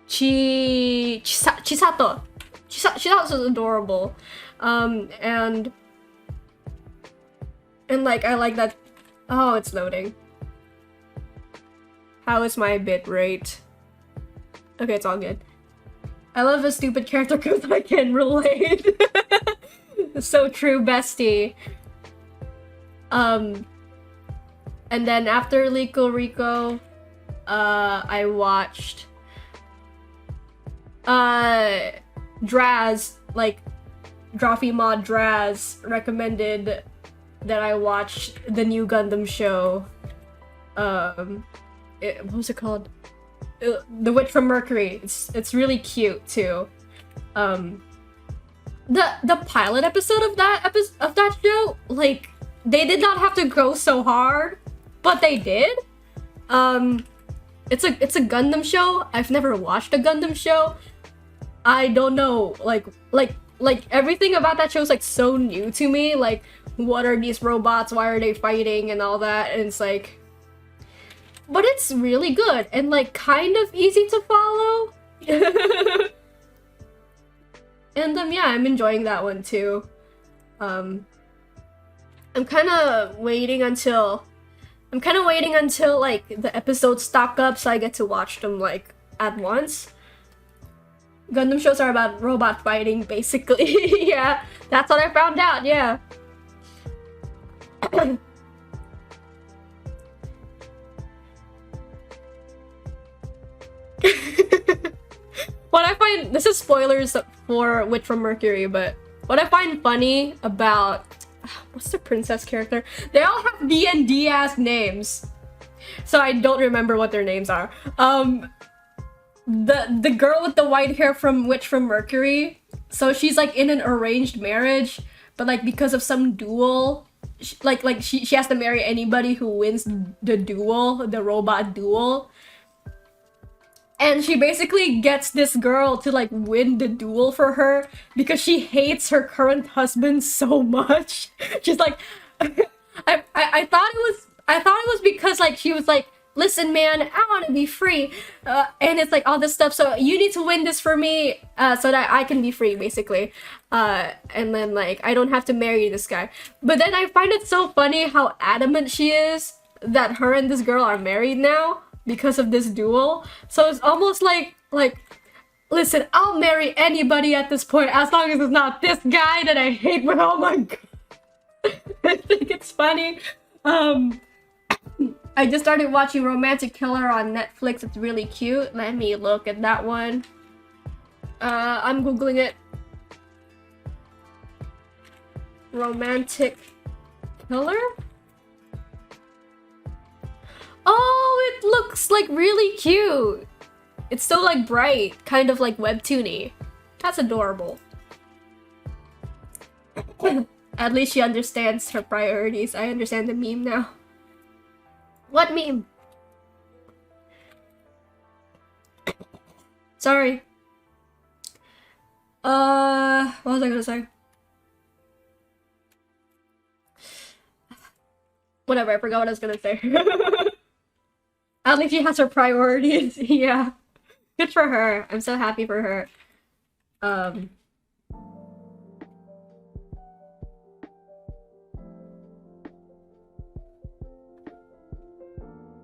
Chisato. Chisato's adorable. And like I like that. Oh, it's loading. How is my bit rate? Okay, it's all good. I love a stupid character because I can relate. So true, bestie. And then after Lico Rico, I watched uh, Draz, like, Drawfee Mod Draz recommended that I watch the new Gundam show. What was it called? The Witch from Mercury. It's really cute too. The pilot episode of that show, like, they did not have to go so hard, but they did. It's a Gundam show. I've never watched a Gundam show. I don't know, like everything about that show is like so new to me. Like, what are these robots? Why are they fighting and all that? And it's like, but it's really good and like kind of easy to follow. And yeah, I'm enjoying that one too. I'm kind of waiting until like the episodes stock up so I get to watch them like at once. Gundam shows are about robot fighting, basically. Yeah, that's what I found out, yeah. What I find, this is spoilers for Witch from Mercury, but what I find funny about, what's the princess character? They all have D&D ass names, so I don't remember what their names are. The girl with the white hair from Witch from Mercury, so she's like in an arranged marriage, but like because of some duel, she has to marry anybody who wins the duel, the robot duel. And she basically gets this girl to like win the duel for her because she hates her current husband so much. She's like, I thought it was because like she was like, listen man, I want to be free, and it's like all this stuff, so you need to win this for me so that I can be free, basically, and then like I don't have to marry this guy. But then I find it so funny how adamant she is that her and this girl are married now because of this duel. So it's almost like listen, I'll marry anybody at this point as long as it's not this guy that I hate with all my god. I think it's funny. I just started watching Romantic Killer on Netflix. It's really cute. Let me look at that one. I'm googling it. Romantic Killer? Oh, it looks like really cute. It's so like bright, kind of like webtoony. That's adorable. At least she understands her priorities. I understand the meme now. What meme? Sorry. What was I gonna say? Whatever, I forgot what I was gonna say. At least she has her priorities. Yeah. Good for her. I'm so happy for her.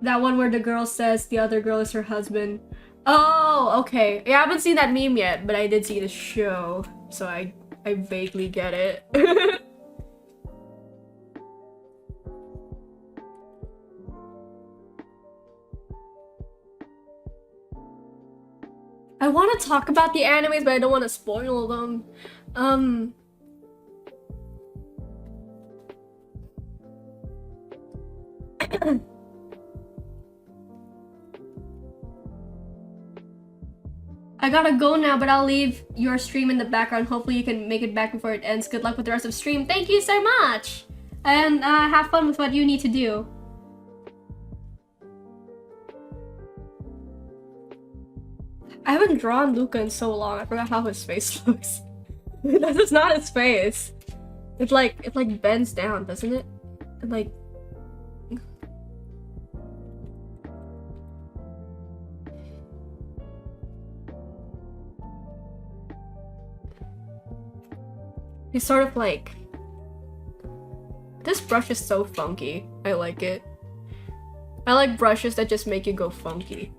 That one where the girl says the other girl is her husband. Oh, okay. Yeah, I haven't seen that meme yet, but I did see the show, so I vaguely get it. I want to talk about the animes, but I don't want to spoil them. I gotta go now, but I'll leave your stream in the background. Hopefully you can make it back before it ends. Good luck with the rest of the stream. Thank you so much! And have fun with what you need to do. I haven't drawn Luca in so long. I forgot how his face looks. This is not his face. It like bends down, doesn't it? It like... He's sort of like... This brush is so funky. I like it. I like brushes that just make you go funky.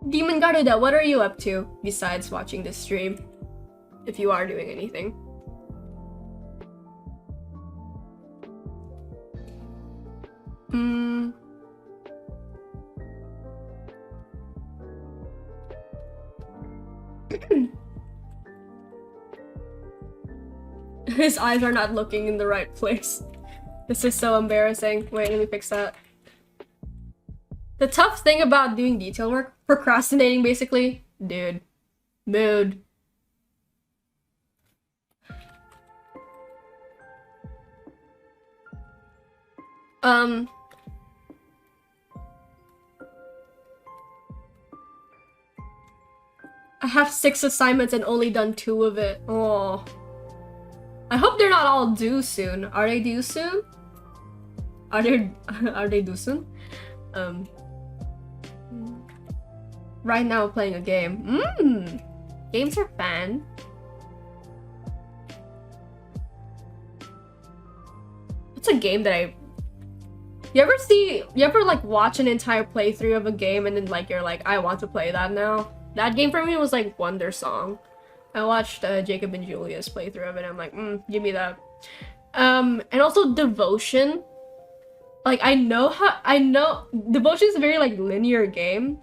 Demon Garuda, what are you up to besides watching this stream? If you are doing anything. His eyes are not looking in the right place. This is so embarrassing. Wait, let me fix that. The tough thing about doing detail work, procrastinating basically, dude, mood. I have 6 assignments and only done 2 of it. Oh. I hope they're not all due soon. Are they due soon? Are they due soon? Right now I'm playing a game. Games are fun. It's a game that you ever like watch an entire playthrough of a game and then like you're like, I want to play that now? That game for me was like Wonder Song. I watched Jacob and Julia's playthrough of it and I'm like, give me that. And also Devotion. Like I know Devotion is a very like linear game,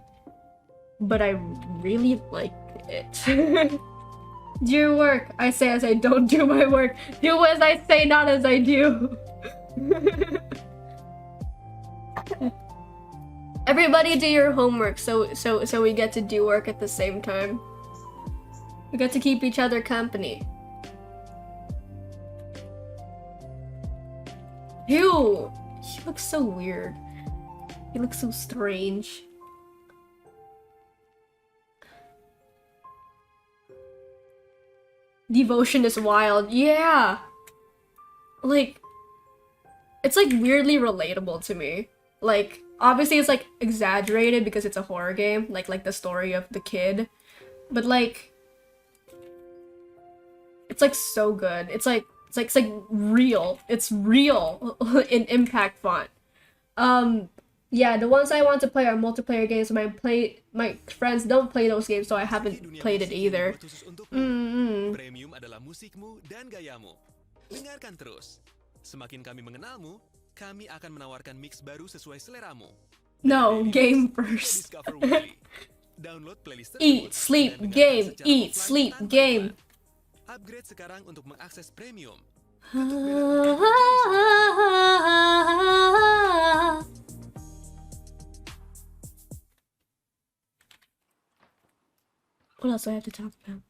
but I really like it. Do your work. I say as I don't do my work. Do as I say, not as I do. Everybody do your homework so we get to do work at the same time. We get to keep each other company. Ew! He looks so weird. He looks so strange. Devotion is wild. Yeah! Like, it's like weirdly relatable to me. Like, obviously it's like exaggerated because it's a horror game, like the story of the kid. But like, it's like so good. It's like real. It's real in impact font. Yeah, the ones I want to play are multiplayer games. My friends don't play those games, so I haven't played it either. Premium adalah musikmu dan gayamu. Dengarkan terus. Semakin kami mengenalmu, kami akan menawarkan mix baru sesuai seleramu. No, game first. Download playlist Eat, sleep, game. Eat, sleep, game. Upgrade sekarang untuk mengakses premium. What else do I have to talk about?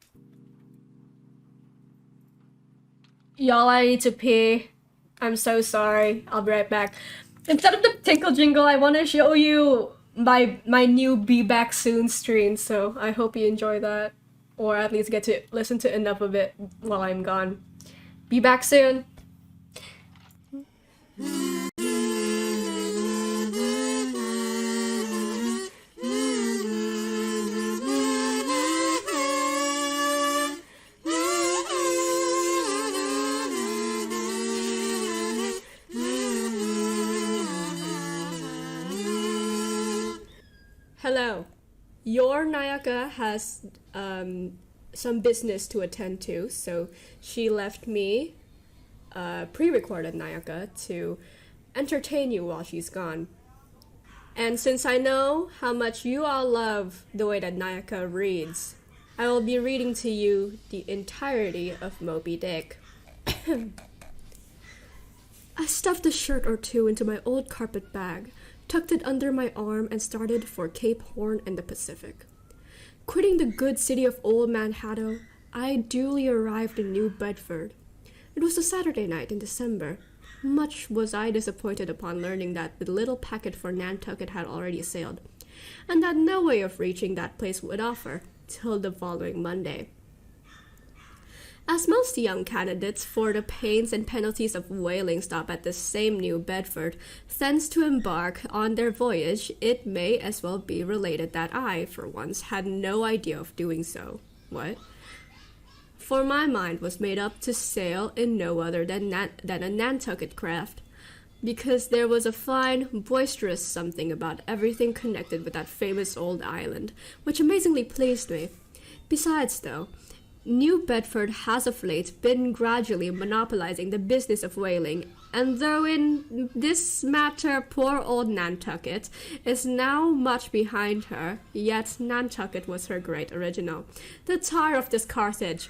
Y'all, I need to pee. I'm so sorry. I'll be right back. Instead of the tinkle jingle, I want to show you my new Be Back Soon stream, so I hope you enjoy that. Or at least get to listen to enough of it while I'm gone. Be back soon. Hello. Your Nayaka has some business to attend to, so she left me pre-recorded Nayaka to entertain you while she's gone. And since I know how much you all love the way that Nayaka reads, I will be reading to you the entirety of Moby Dick. I stuffed a shirt or two into my old carpet bag, tucked it under my arm, and started for Cape Horn and the Pacific. Quitting the good city of Old Manhattan, I duly arrived in New Bedford. It was a Saturday night in December. Much was I disappointed upon learning that the little packet for Nantucket had already sailed, and that no way of reaching that place would offer till the following Monday. As most young candidates for the pains and penalties of whaling stop at the same New Bedford, thence to embark on their voyage, it may as well be related that I, for once, had no idea of doing so. What? For my mind was made up to sail in no other than a Nantucket craft, because there was a fine, boisterous something about everything connected with that famous old island, which amazingly pleased me. Besides, though, New Bedford has of late been gradually monopolizing the business of whaling, and though in this matter poor old Nantucket is now much behind her, yet Nantucket was her great original. The tar of this Carthage,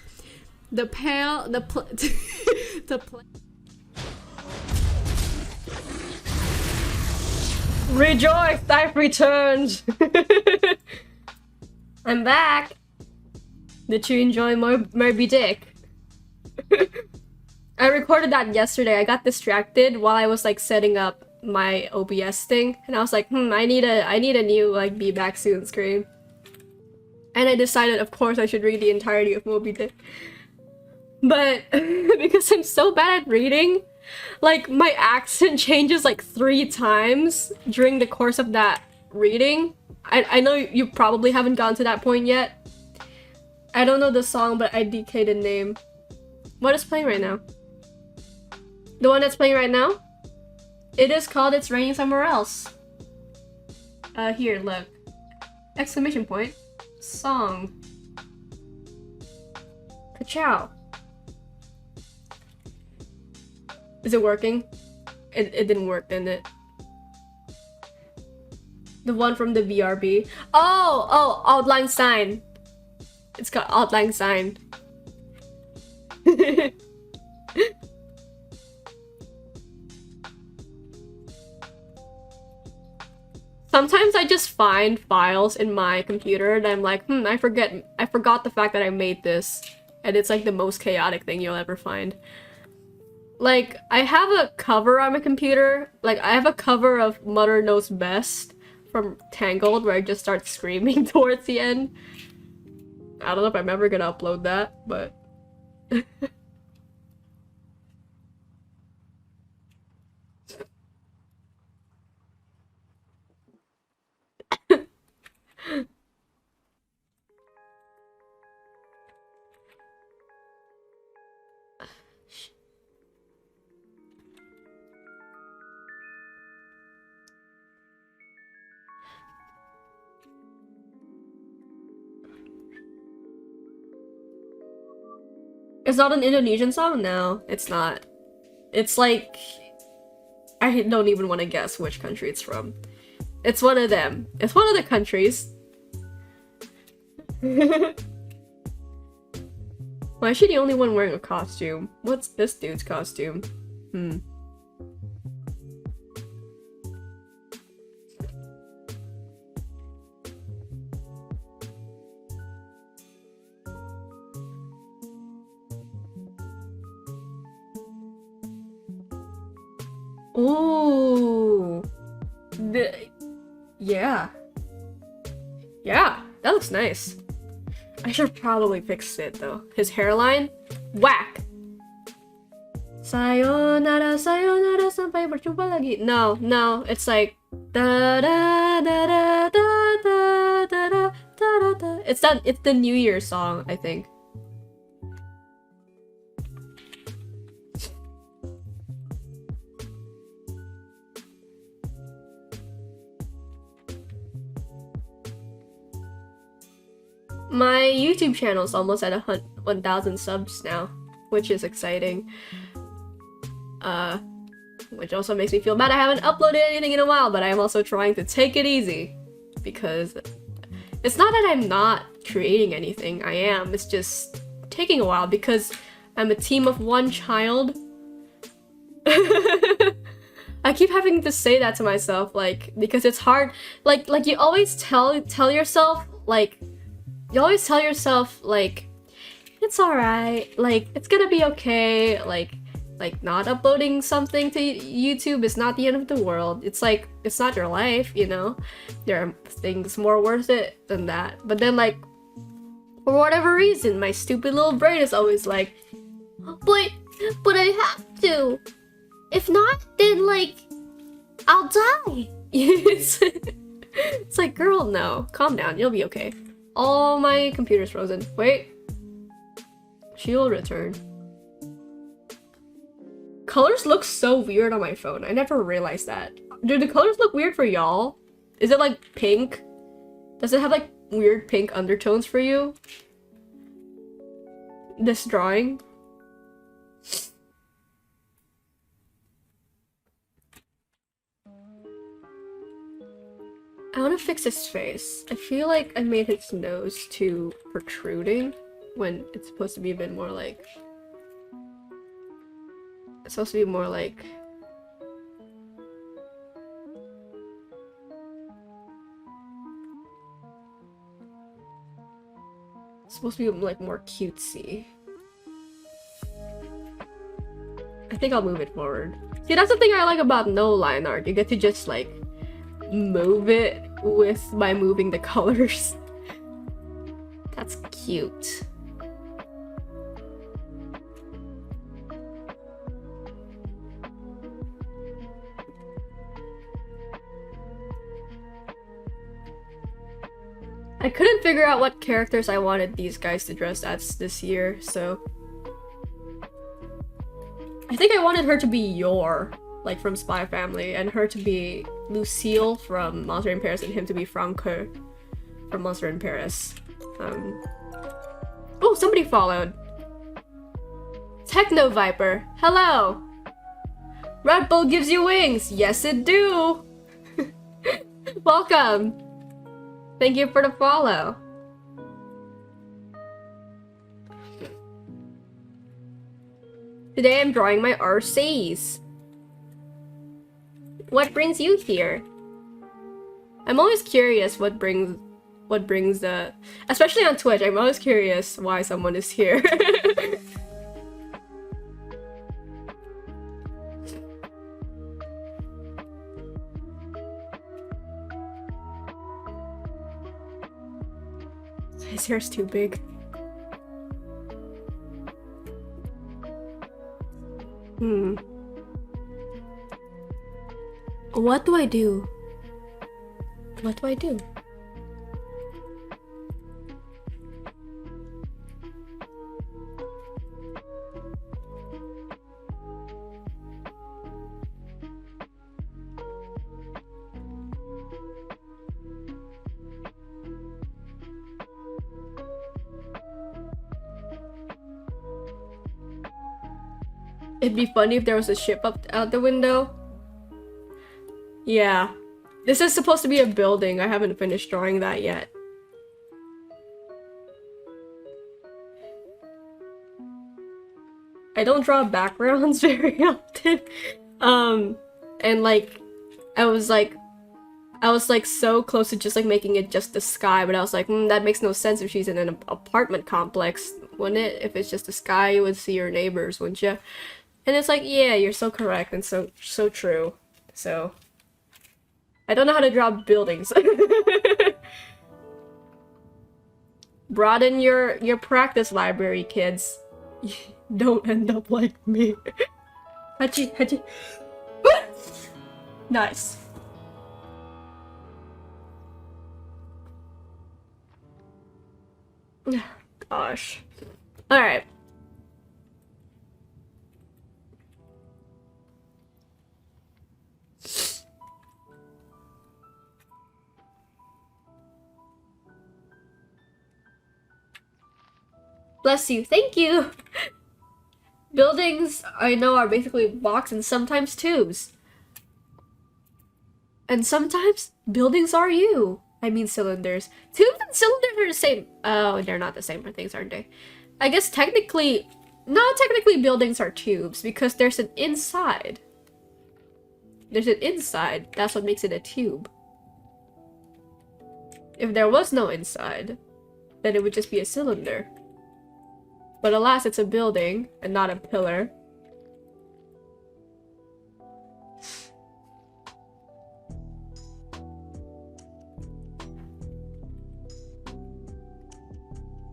the pale, the Rejoice, I've returned! I'm back! Did you enjoy Moby Dick? I recorded that yesterday. I got distracted while I was like setting up my OBS thing, and I was like, I need a new like be back soon screen. And I decided, of course, I should read the entirety of Moby Dick. But because I'm so bad at reading, like my accent changes like 3 times during the course of that reading. I know you probably haven't gotten to that point yet. I don't know the song, but I DK the name. What is playing right now? The one that's playing right now? It is called It's Raining Somewhere Else. Here, look. Exclamation point. Song. Ka-chow. Is it working? It didn't work, didn't it? The one from the VRB. Oh, Auld Lang Syne. It's got Auld Lang Syne. Sometimes I just find files in my computer and I'm like, I forgot the fact that I made this. And it's like the most chaotic thing you'll ever find. Like, I have a cover on my computer. Like, I have a cover of Mother Knows Best from Tangled where I just start screaming towards the end. I don't know if I'm ever gonna upload that, but... It's not an Indonesian song? No, it's not. It's like... I don't even want to guess which country it's from. It's one of them. It's one of the countries. Why is she the only one wearing a costume? What's this dude's costume? Ooh. Yeah. Yeah, that looks nice. I should probably fix it though. His hairline? Whack! Sayonara, sayonara, sampai berjumpa lagi. No, it's like da da da da da da da da da. It's the New Year song, I think. My YouTube channel is almost at 1,000 subs now, which is exciting. Which also makes me feel bad I haven't uploaded anything in a while, but I'm also trying to take it easy. Because it's not that I'm not creating anything, I am. It's just taking a while because I'm a team of 1 child. I keep having to say that to myself, like, because it's hard. Like you always tell yourself, like, it's alright, like, it's gonna be okay, like not uploading something to YouTube is not the end of the world. It's like, it's not your life, you know? There are things more worth it than that. But then, like, for whatever reason, my stupid little brain is always like, but I have to. If not, then, like, I'll die. It's like, girl, no. Calm down, you'll be okay. Oh, my computer's frozen. Wait. She will return. Colors look so weird on my phone. I never realized that. Do the colors look weird for y'all? Is it like pink? Does it have like weird pink undertones for you? this drawing. I want to fix his face. I feel like I made his nose too protruding when it's supposed to be a bit more like... It's supposed to be more like... It's supposed to be like more cutesy. I think I'll move it forward. See, that's the thing I like about no line art. You get to just like move it by moving the colors. That's cute. I couldn't figure out what characters I wanted these guys to dress as this year, so... I think I wanted her to be Yor, like from Spy Family, and her to be Lucille from Monster in Paris, and him to be Franco from Monster in Paris. Oh, somebody followed. Techno Viper, hello! Red Bull gives you wings! Yes, it do! Welcome! Thank you for the follow. Today I'm drawing my RCs. What brings you here? I'm always curious what brings the... Especially on Twitch, I'm always curious why someone is here. His hair's too big. What do I do? What do I do? It'd be funny if there was a ship up out the window. Yeah. This is supposed to be a building. I haven't finished drawing that yet. I don't draw backgrounds very often. And like I was like so close to just like making it just the sky, but I was like, that makes no sense if she's in an apartment complex, wouldn't it? If it's just the sky, you would see your neighbors, wouldn't you? And it's like, yeah, you're so correct and so true. So I don't know how to draw buildings. Broaden your practice library, kids. Don't end up like me. Hachi, hachi. Nice. Gosh. Alright. Bless you. Thank you. Buildings, I know, are basically blocks and sometimes tubes. And sometimes buildings are you. I mean cylinders. Tubes and cylinders are the same. Oh, they're not the same things, aren't they? I guess technically... No, technically buildings are tubes because there's an inside. There's an inside. That's what makes it a tube. If there was no inside, then it would just be a cylinder. But alas, it's a building and not a pillar.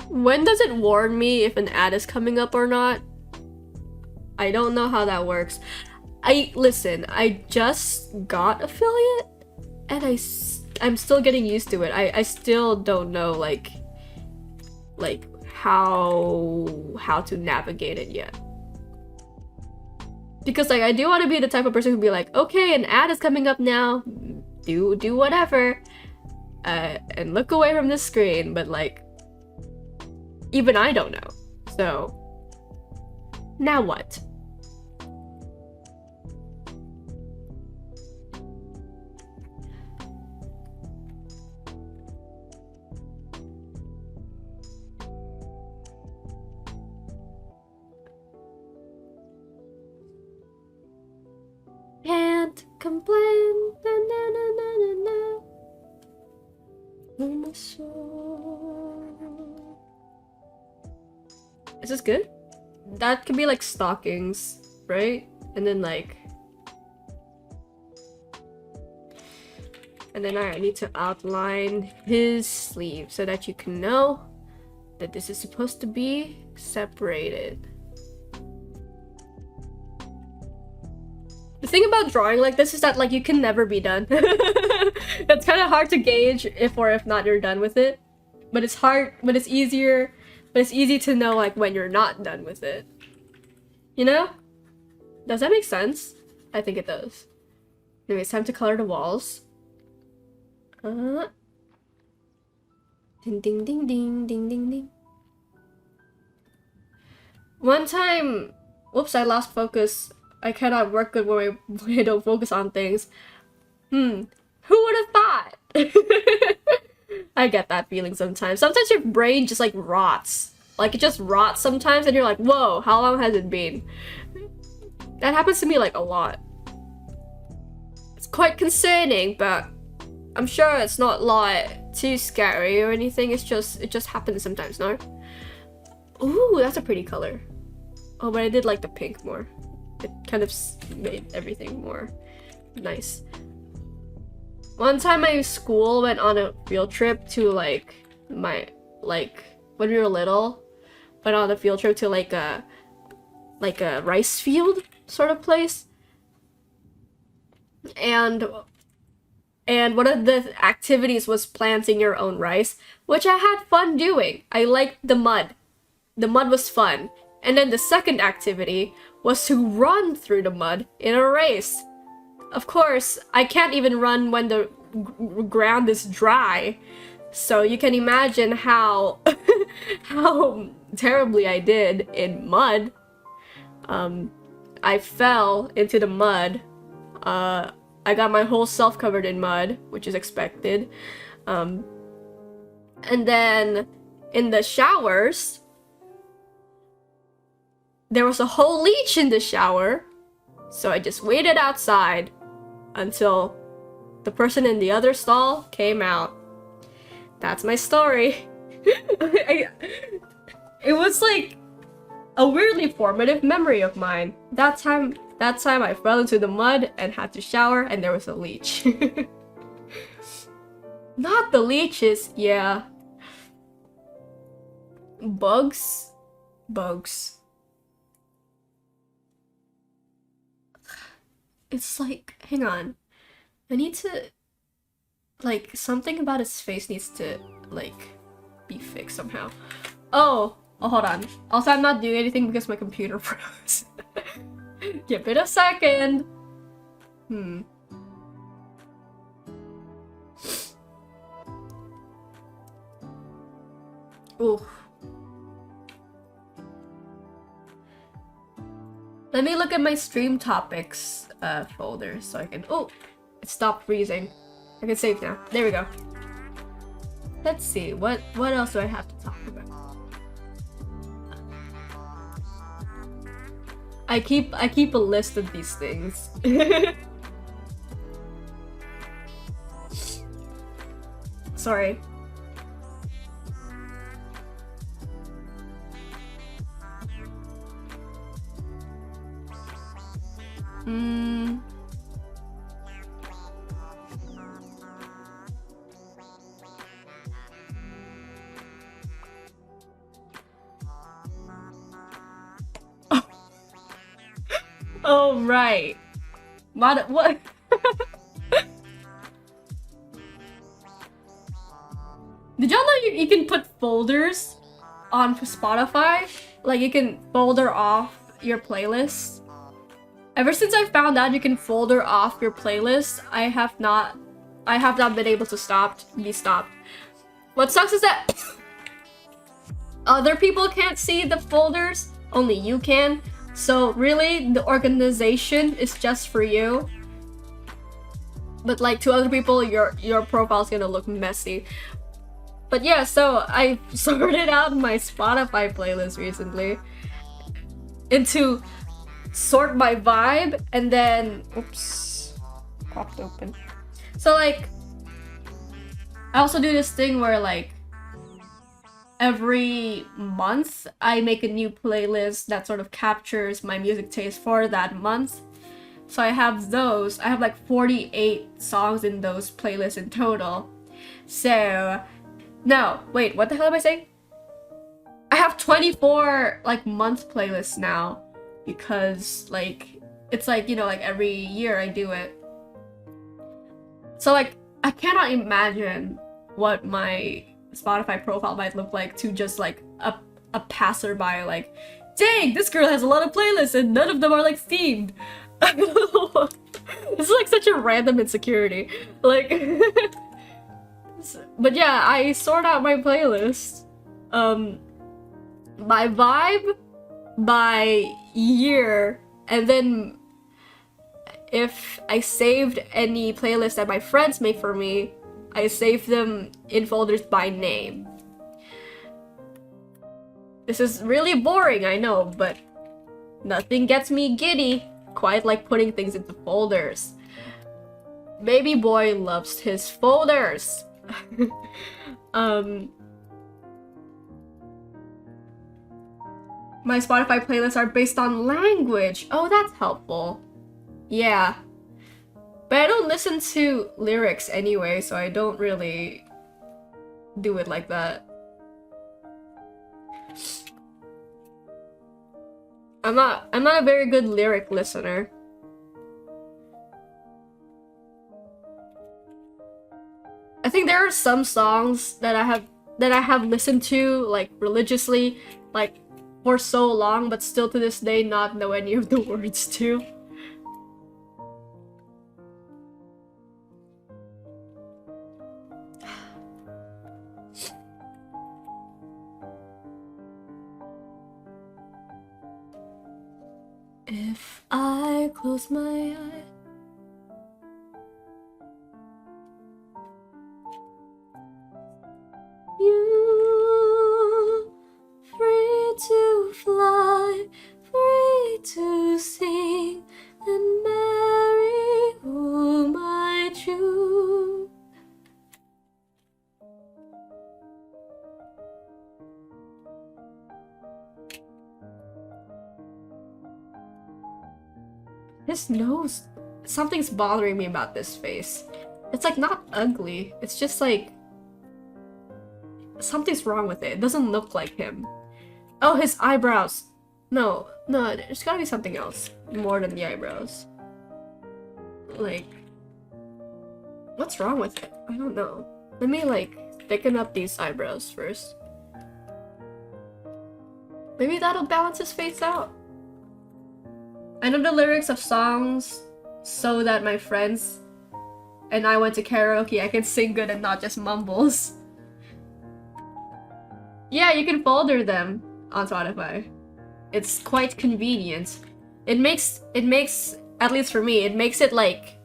When does it warn me if an ad is coming up or not? I don't know how that works. Listen, I just got affiliate and I'm still getting used to it. I still don't know like how to navigate it yet. Because like I do want to be the type of person who'd be like, okay, an ad is coming up now. Do whatever. And look away from the screen, but like even I don't know. So, now what? Can't complain. Na, na, na, na, na, na. Oh, my soul. Is this good? That could be like stockings, right? And then like... And then I need to outline his sleeve so that you can know that this is supposed to be separated. The thing about drawing like this is that like you can never be done. It's kind of hard to gauge if or if not you're done with it. But it's hard, but it's easier, but it's easy to know like when you're not done with it. You know? Does that make sense? I think it does. Anyway, it's time to color the walls. Ding ding ding ding ding ding ding. One time, whoops, I lost focus. I cannot work good when I don't focus on things. Who would have thought? I get that feeling sometimes. Sometimes your brain just like rots. Like it just rots sometimes and you're like, whoa, how long has it been? That happens to me like a lot. It's quite concerning, but I'm sure it's not like too scary or anything. It just happens sometimes, no? Ooh, that's a pretty color. Oh, but I did like the pink more. It kind of made everything more nice. One time my school went on a field trip to like when we were little, went on a field trip to like a rice field sort of place. And one of the activities was planting your own rice, which I had fun doing. I liked the mud. The mud was fun. And then the second activity was to run through the mud in a race. Of course, I can't even run when the ground is dry. So you can imagine how how terribly I did in mud. I fell into the mud. I got my whole self covered in mud, which is expected. And then in the showers, there was a whole leech in the shower. So I just waited outside until the person in the other stall came out. That's my story. It was like a weirdly formative memory of mine. That time I fell into the mud and had to shower and there was a leech. Not the leeches, yeah. Bugs. It's like, hang on. I need to, like, something about his face needs to, like, be fixed somehow. Oh, hold on. Also, I'm not doing anything because my computer froze. Give it a second. Ooh. Let me look at my stream topics folder so I can. Oh, it stopped freezing. I can save now. There we go. Let's see. What else do I have to talk about? I keep a list of these things. Sorry. Oh, right. What? Did y'all know you can put folders on Spotify? Like you can folder off your playlist. Ever since I found out you can folder off your playlist, I have not been able to be stopped. What sucks is that other people can't see the folders, only you can. So really, the organization is just for you. But like to other people, your profile's gonna look messy. But yeah, so I sorted out my Spotify playlist recently into sort by vibe, and then oops, popped open. So like, I also do this thing where like every month I make a new playlist that sort of captures my music taste for that month. So I have those. I have like 48 songs in those playlists in total. So no, wait, what the hell am I saying? I have 24 like month playlists now because like it's like, you know, like every year I do it. So like I cannot imagine what my Spotify profile might look like to just like a passerby, like, dang, this girl has a lot of playlists and none of them are like themed. This is like such a random insecurity. Like but yeah, I sort out my playlist by vibe, by year, and then if I saved any playlist that my friends make for me, I save them in folders by name. This is really boring, I know, but nothing gets me giddy quite like putting things into folders. Baby boy loves his folders. My Spotify playlists are based on language. Oh, that's helpful. Yeah. But I don't listen to lyrics anyway, so I don't really do it like that. I'm not a very good lyric listener. I think there are some songs that I have listened to like religiously, like for so long, but still to this day not know any of the words to. If I close my eyes, you free to fly, free to sing, and marry whom I choose. His nose, something's bothering me about this face. It's like not ugly, it's just like something's wrong with it. It doesn't look like him. Oh, his eyebrows. No, there's gotta be something else more than the eyebrows. Like, what's wrong with it? I don't know. Let me like thicken up these eyebrows first. Maybe that'll balance his face out. I know the lyrics of songs so that my friends and I went to karaoke, I can sing good and not just mumbles. Yeah, you can folder them on Spotify. It's quite convenient. It makes, at least for me, it makes it like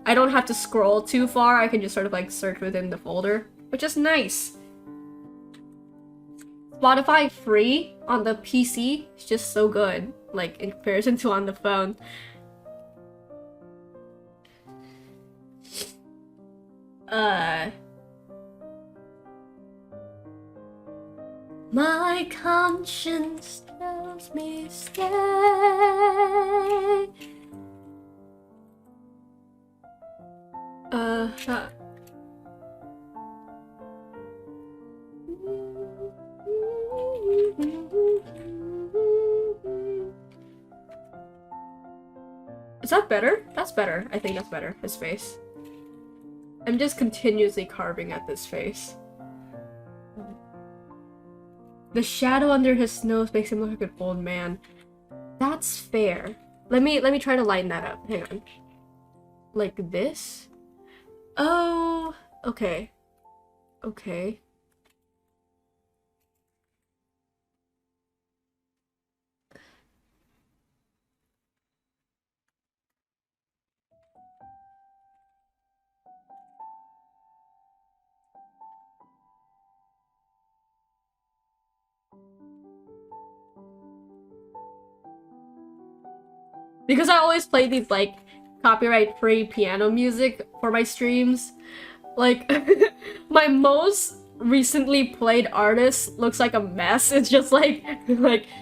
I don't have to scroll too far. I can just sort of like search within the folder, which is nice. Spotify free on the PC is just so good, like in comparison to on the phone. My conscience tells me stay. Is that better? That's better. I think that's better. His face. I'm just continuously carving at this face. The shadow under his nose makes him look like an old man. That's fair. Let me try to line that up. Hang on. Like this? Oh, okay. Okay. Because I always play these like copyright-free piano music for my streams. Like my most recently played artist looks like a mess. It's just like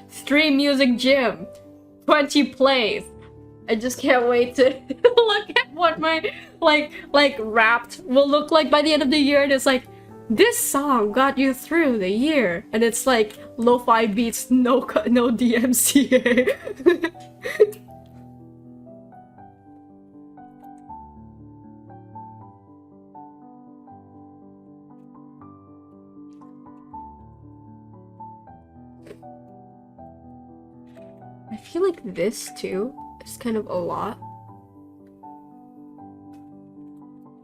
stream music gym, 20 plays. I just can't wait to look at what my like wrapped will look like by the end of the year. And it's like, this song got you through the year, and it's like lo-fi beats, no DMCA. I feel like this too is kind of a lot.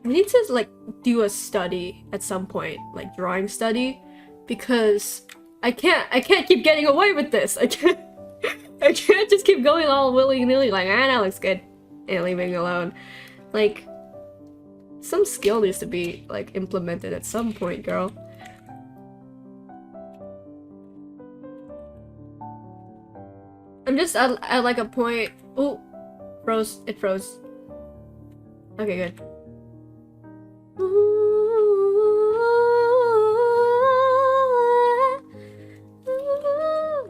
I need to like do a study at some point, like drawing study, because I can't keep getting away with this. I can't just keep going all willy-nilly like, ah, that looks good, and leaving it alone. Like, some skill needs to be like implemented at some point, girl. I'm just at like a point. Oh, froze. It froze. Okay, good.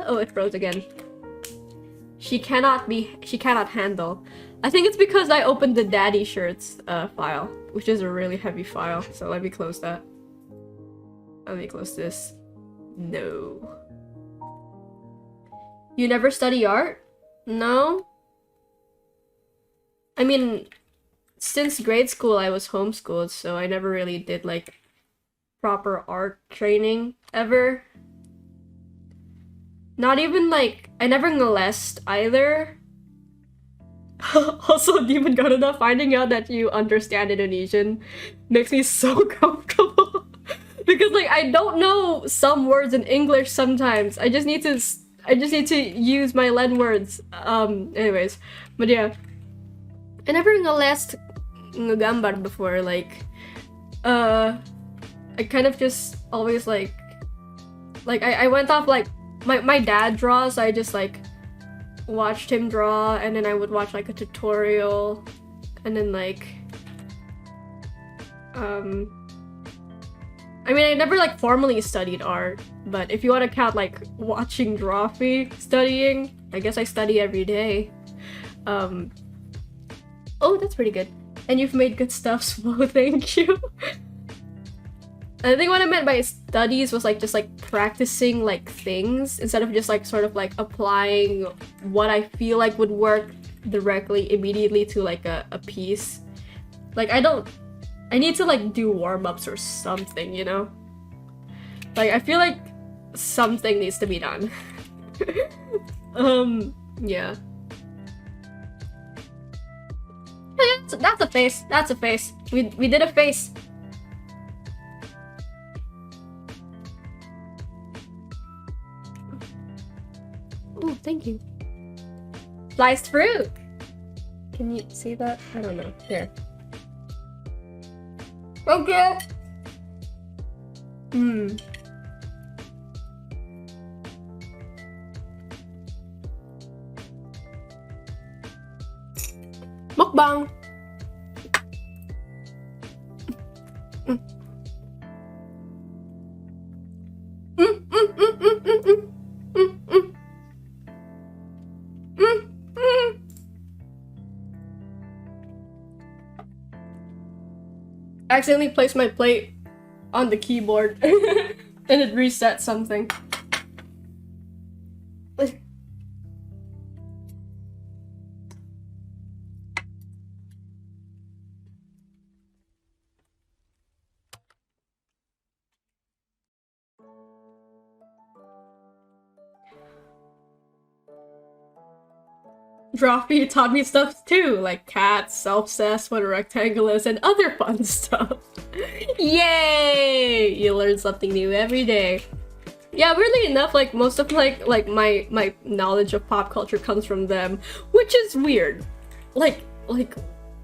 Oh, it froze again. She cannot handle. I think it's because I opened the daddy shirts file, which is a really heavy file. So let me close that. Let me close this. No. You never study art? No? I mean, since grade school I was homeschooled, so I never really did like proper art training ever. Not even like, I never ngalest either. Also, Demon Godana, finding out that you understand Indonesian makes me so comfortable. Because like, I don't know some words in English sometimes. I just need to use my Len words. Anyways, but yeah, I never ngalest ngagambar before. Like, I kind of just always like I went off like my dad draws. So I just like watched him draw, and then I would watch like a tutorial, and then like I mean, I never like formally studied art, but if you want to count like watching Drawfee studying, I guess I study every day. Oh, that's pretty good. And you've made good stuff, Swallow, thank you. I think what I meant by studies was like just like practicing like things instead of just like sort of like applying what I feel like would work directly immediately to like a piece. Like I need to like do warm-ups or something, you know? Like I feel like something needs to be done. Yeah. That's a face. That's a face. We did a face. Oh, thank you. Sliced fruit. Can you see that? I don't know. Here. Okay. Mukbang. I accidentally placed my plate on the keyboard and it reset something. Drawfee taught me stuff too, like cats, self-cess, what a rectangle is, and other fun stuff. Yay! You learn something new every day. Yeah, weirdly enough, like most of like my knowledge of pop culture comes from them, which is weird. Like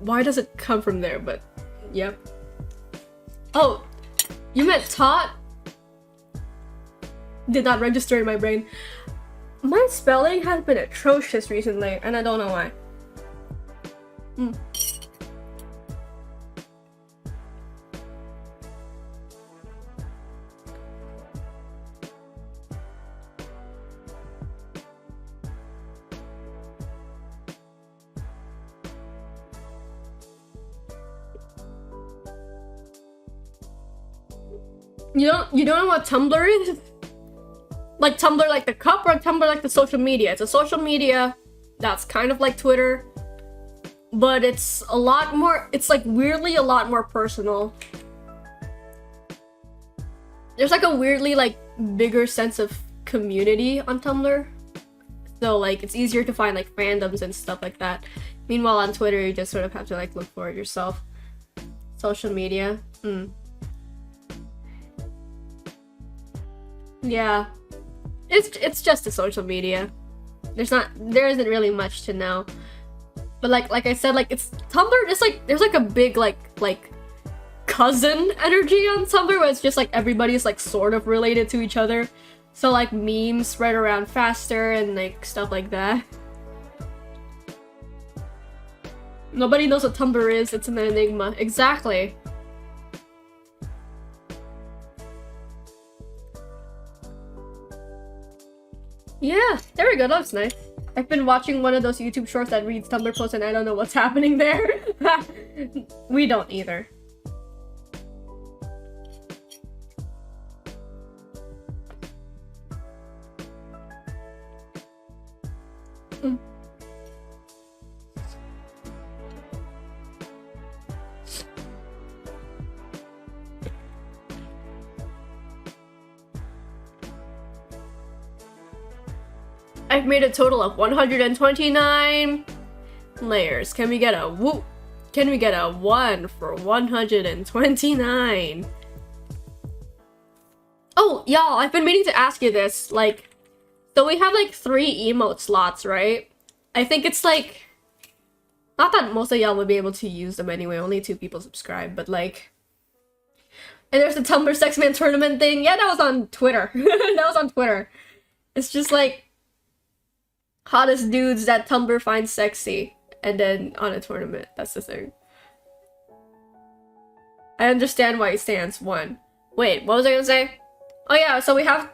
why does it come from there? But yep. Oh, you meant taught? Did not register in my brain. My spelling has been atrocious recently, and I don't know why. Mm. You don't know what Tumblr is? Like Tumblr like the cup, or Tumblr like the social media? It's a social media that's kind of like Twitter, but it's a lot more, it's like weirdly a lot more personal. There's like a weirdly like bigger sense of community on Tumblr. So like it's easier to find like fandoms and stuff like that. Meanwhile on Twitter you just sort of have to like look for it yourself. Social media. Yeah. It's just a social media. There isn't really much to know. But like I said, like it's Tumblr, it's like there's like a big like cousin energy on Tumblr where it's just like everybody's like sort of related to each other. So like memes spread around faster and like stuff like that. Nobody knows what Tumblr is, it's an enigma. Exactly. Yeah, there we go, that was nice. I've been watching one of those YouTube shorts that reads Tumblr posts and I don't know what's happening there. We don't either. I've made a total of 129 layers. Can we get a whoop? Can we get a 1 for 129? Oh, y'all, I've been meaning to ask you this. Like, so we have like 3 emote slots, right? I think it's like, not that most of y'all would be able to use them anyway, only 2 people subscribe, but like, and there's the Tumblr Sex Man tournament thing. Yeah, that was on Twitter. That was on Twitter. It's just like, hottest dudes that Tumblr finds sexy, and then on a tournament. That's the thing. I understand why it stands 1. Wait, what was I gonna say? Oh yeah, so we have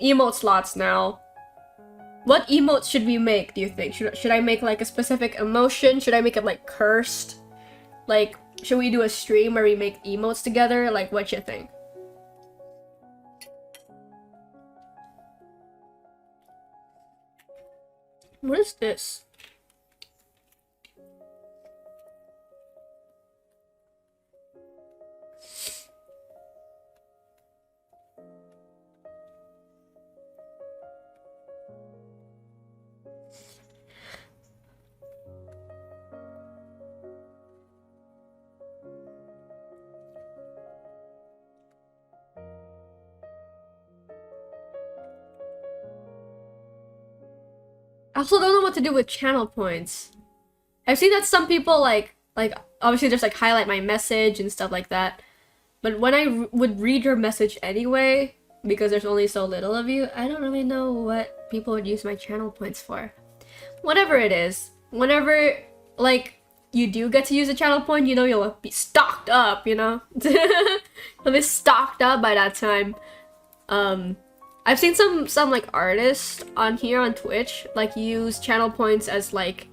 emote slots now. What emotes should we make, do you think? Should I make like a specific emotion? Should I make it like cursed? Like, should we do a stream where we make emotes together? Like, what you think? What is this? I also don't know what to do with channel points. I've seen that some people like obviously just like highlight my message and stuff like that. But when I would read your message anyway, because there's only so little of you, I don't really know what people would use my channel points for. Whatever it is, whenever like you do get to use a channel point, you know you'll be stocked up, you know? You'll be stocked up by that time. I've seen some like artists on here on Twitch like use channel points as like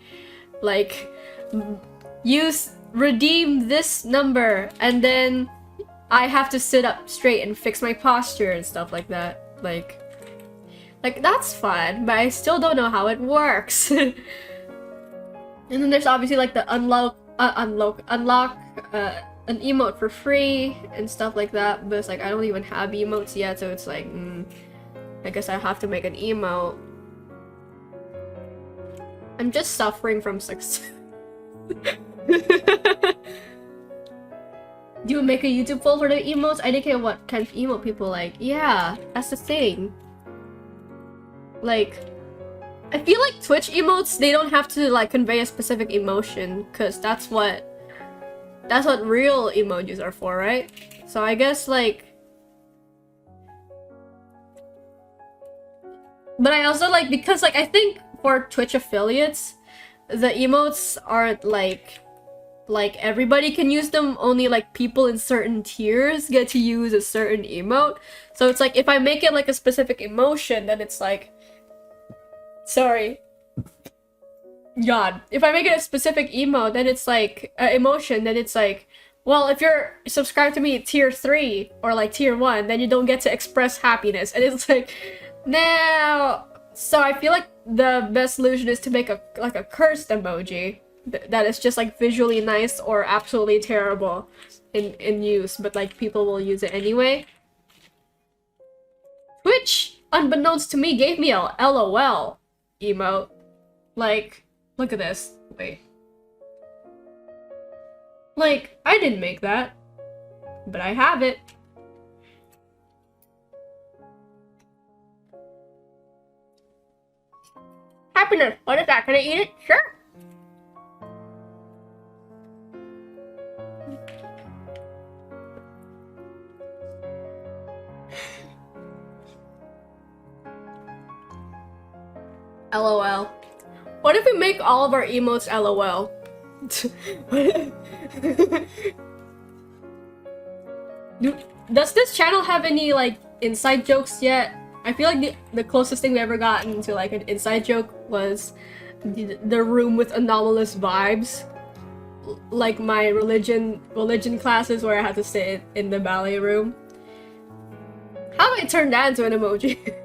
redeem this number, and then I have to sit up straight and fix my posture and stuff like that. Like that's fun, but I still don't know how it works. And then there's obviously like the unlock an emote for free and stuff like that, but it's like I don't even have emotes yet, so it's like I guess I have to make an emote. I'm just suffering from success. Do you make a YouTube poll for the emotes? I didn't care what kind of emote people like. Yeah, that's the thing. Like, I feel like Twitch emotes, they don't have to like convey a specific emotion, because that's what real emojis are for, right? So I guess like, but I also like, because like I think for Twitch affiliates, the emotes aren't like everybody can use them. Only like people in certain tiers get to use a certain emote. So it's like if I make it like a specific emotion, then it's like, sorry, God, if I make it a specific emote, then it's like emotion, then it's like, well, if you're subscribed to me at tier 3 or like tier 1, then you don't get to express happiness. And it's like, now, so I feel like the best solution is to make a cursed emoji that is just like visually nice or absolutely terrible in use, but like people will use it anyway. Twitch, unbeknownst to me, gave me a LOL emote. Like, look at this. Wait. Like, I didn't make that, but I have it. Happiness, what is that? Can I eat it? Sure. LOL. What if we make all of our emotes LOL? Does this channel have any like inside jokes yet? I feel like the closest thing we ever gotten to like an inside joke was the room with anomalous vibes. Like my religion classes where I had to sit in the ballet room. How do I turn that into an emoji?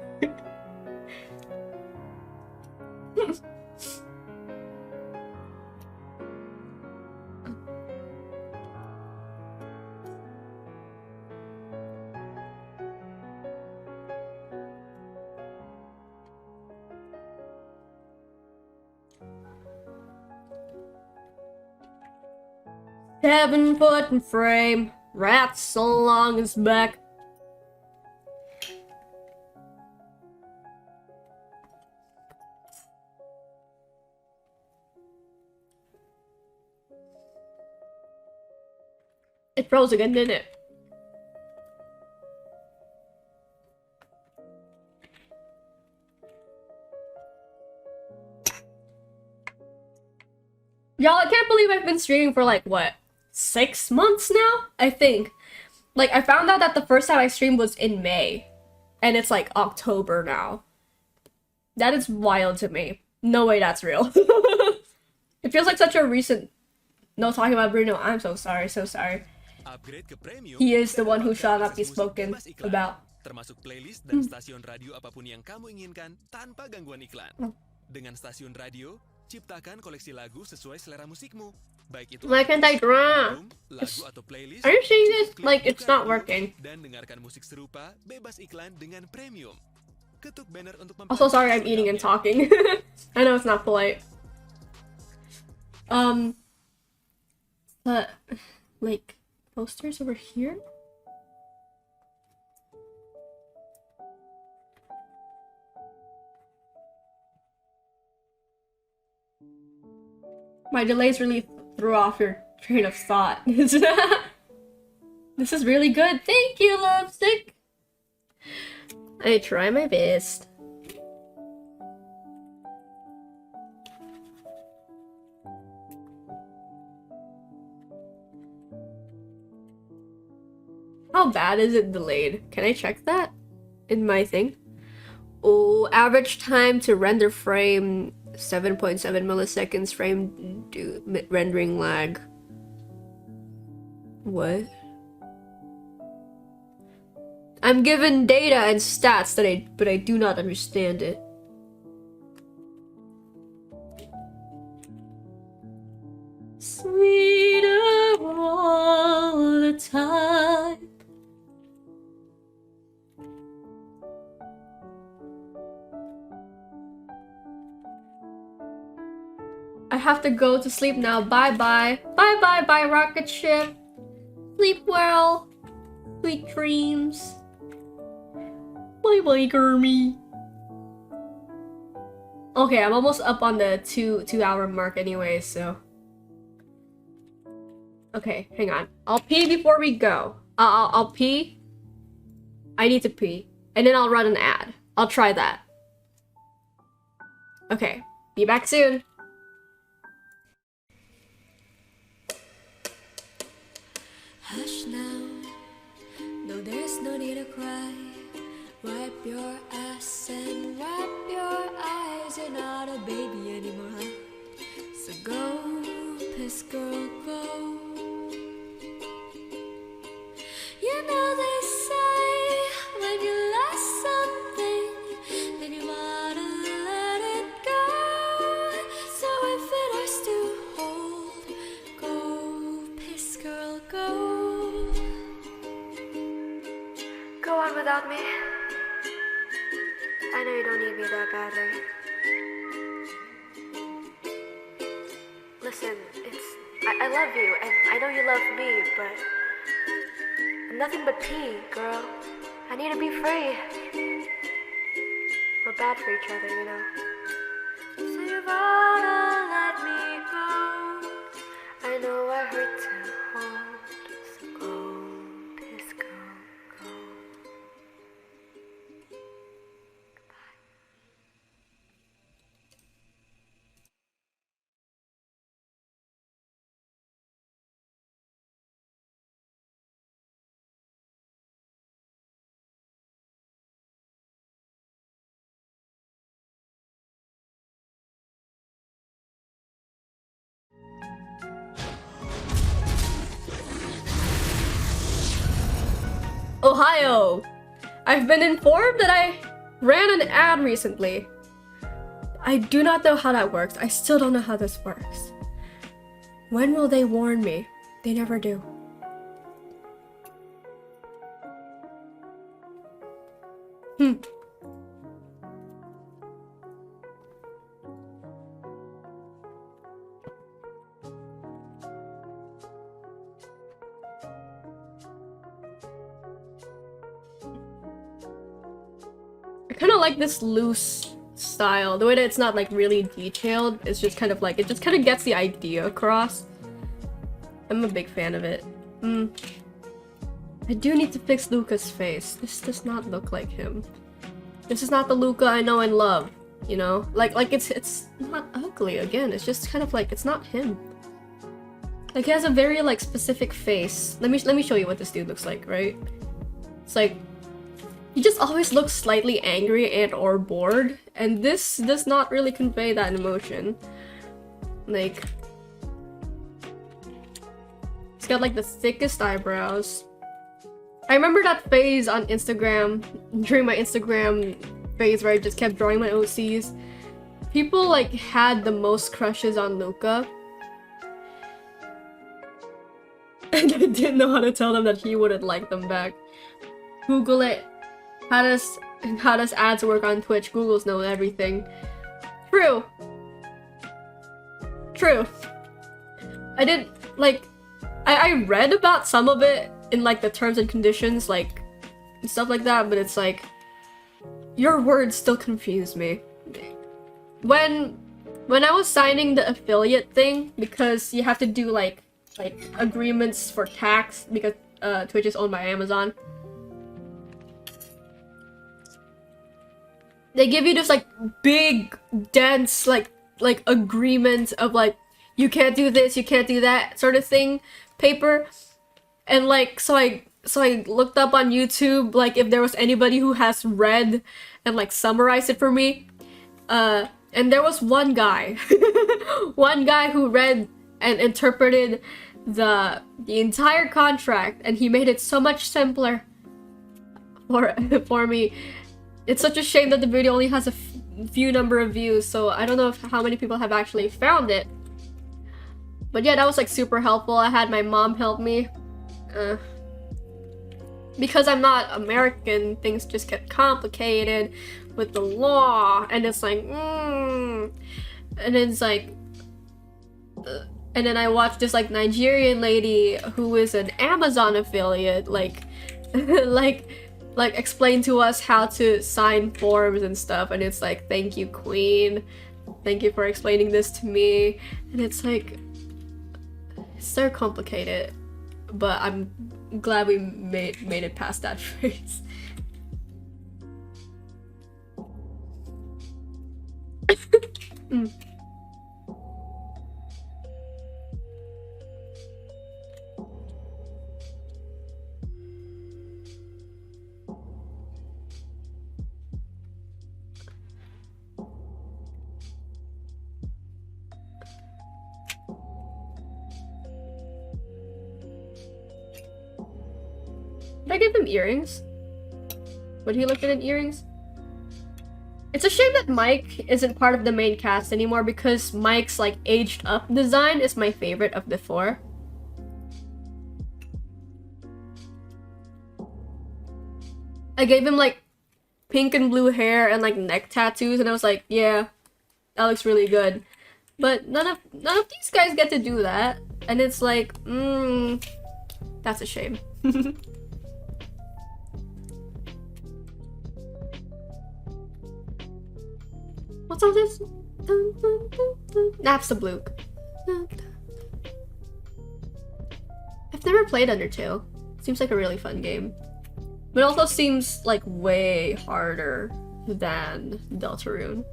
7 foot in frame, rats along his back. It froze again, didn't it? Y'all, I can't believe I've been streaming for like, what, 6 months now? I think. Like, I found out that the first time I streamed was in May. And it's like October now. That is wild to me. No way that's real. It feels like such a recent... No, talking about Bruno, I'm so sorry, so sorry. He is the one who shall not be spoken about. Termasuk playlist dan stasiun radio apapun yang kamu inginkan tanpa gangguan iklan. Dengan stasiun radio, ciptakan koleksi lagu sesuai selera musikmu. Baik itu Why can't I draw? lagu atau playlist. Are you seeing this? Like, it's not working. Dan dengarkan musik serupa bebas iklan dengan premium. Ketuk banner untuk Also, sorry I'm eating and talking. I know it's not polite. But, like, posters over here? My delays really threw off your train of thought. This is really good. Thank you, Lovestick. I try my best. How bad is it delayed? Can I check that in my thing? Oh, average time to render frame 7.7 milliseconds, frame rendering lag. What? I'm given data and stats but I do not understand it. Sweeter all the time. I have to go to sleep now. Bye bye. Bye bye bye, rocket ship. Sleep well. Sweet dreams. Bye bye, Gurmy. Okay, I'm almost up on the two hour mark anyway, so. Okay, hang on. I'll pee before we go. I'll pee. I need to pee. And then I'll run an ad. I'll try that. Okay, be back soon. now. No, there's no need to cry. Wipe your ass and wipe your eyes. You're not a baby anymore, huh? So go, piss girl, go. You know they say when you lost something, then you wanna let it go. So if it hurts to hold, go, piss girl, go. Go on without me. I know you don't need me that badly. Listen, I love you, and I know you love me, but I'm nothing but pee, girl. I need to be free. We're bad for each other, you know. So you wanna let me go. I know I hurt to hold. So go, piss girl, go. Ohio! I've been informed that I ran an ad recently. I do not know how that works. I still don't know how this works. When will they warn me? They never do. I kind of like this loose style. The way that it's not like really detailed. It's just kind of like, it just kind of gets the idea across. I'm a big fan of it. I do need to fix Luca's face. This does not look like him. This is not the Luca I know and love, you know? Like it's not ugly again. It's just kind of like, it's not him. Like he has a very like specific face. Let me show you what this dude looks like, right? It's like he just always looks slightly angry and or bored, and this does not really convey that emotion. Like he's got like the thickest eyebrows. I remember that phase on Instagram, during my Instagram phase where I just kept drawing my OCs. People like had the most crushes on Luca. And I didn't know how to tell them that he wouldn't like them back. Google it. How does ads work on Twitch? Google's know everything. True. True. I did like I read about some of it in like the terms and conditions, like and stuff like that, but it's like your words still confuse me. When I was signing the affiliate thing, because you have to do like agreements for tax because Twitch is owned by Amazon. They give you this like big, dense like agreement of like you can't do this, you can't do that sort of thing paper. And like so I looked up on YouTube like if there was anybody who has read and like summarized it for me. And there was one guy one guy who read and interpreted the entire contract, and he made it so much simpler for me. It's such a shame that the video only has a few number of views, so I don't know how many people have actually found it. But yeah, that was like super helpful. I had my mom help me. Because I'm not American, things just get complicated with the law, and it's like, and it's like, and then I watched this like Nigerian lady who is an Amazon affiliate, like explain to us how to sign forms and stuff, and it's like, thank you, queen, thank you for explaining this to me. And it's like, it's so complicated, but I'm glad we made it past that phase. Did I give him earrings? Would he look at earrings? It's a shame that Mike isn't part of the main cast anymore because Mike's like aged up design is my favorite of the four. I gave him like pink and blue hair and like neck tattoos and I was like, yeah, that looks really good. But none of these guys get to do that. And it's like, that's a shame. What's all this? That's the Blook. I've never played Undertale. Seems like a really fun game. But it also seems like way harder than Deltarune.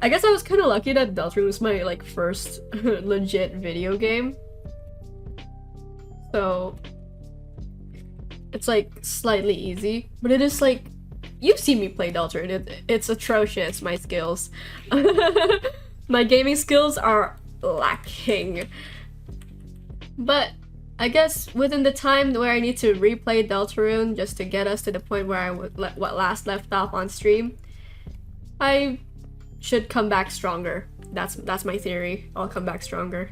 I guess I was kind of lucky that Deltarune was my like first legit video game. So it's like slightly easy, but it is like, you've seen me play Deltarune. It's atrocious, my skills. My gaming skills are lacking. But I guess within the time where I need to replay Deltarune just to get us to the point where I would last left off on stream, I should come back stronger. That's my theory. I'll come back stronger.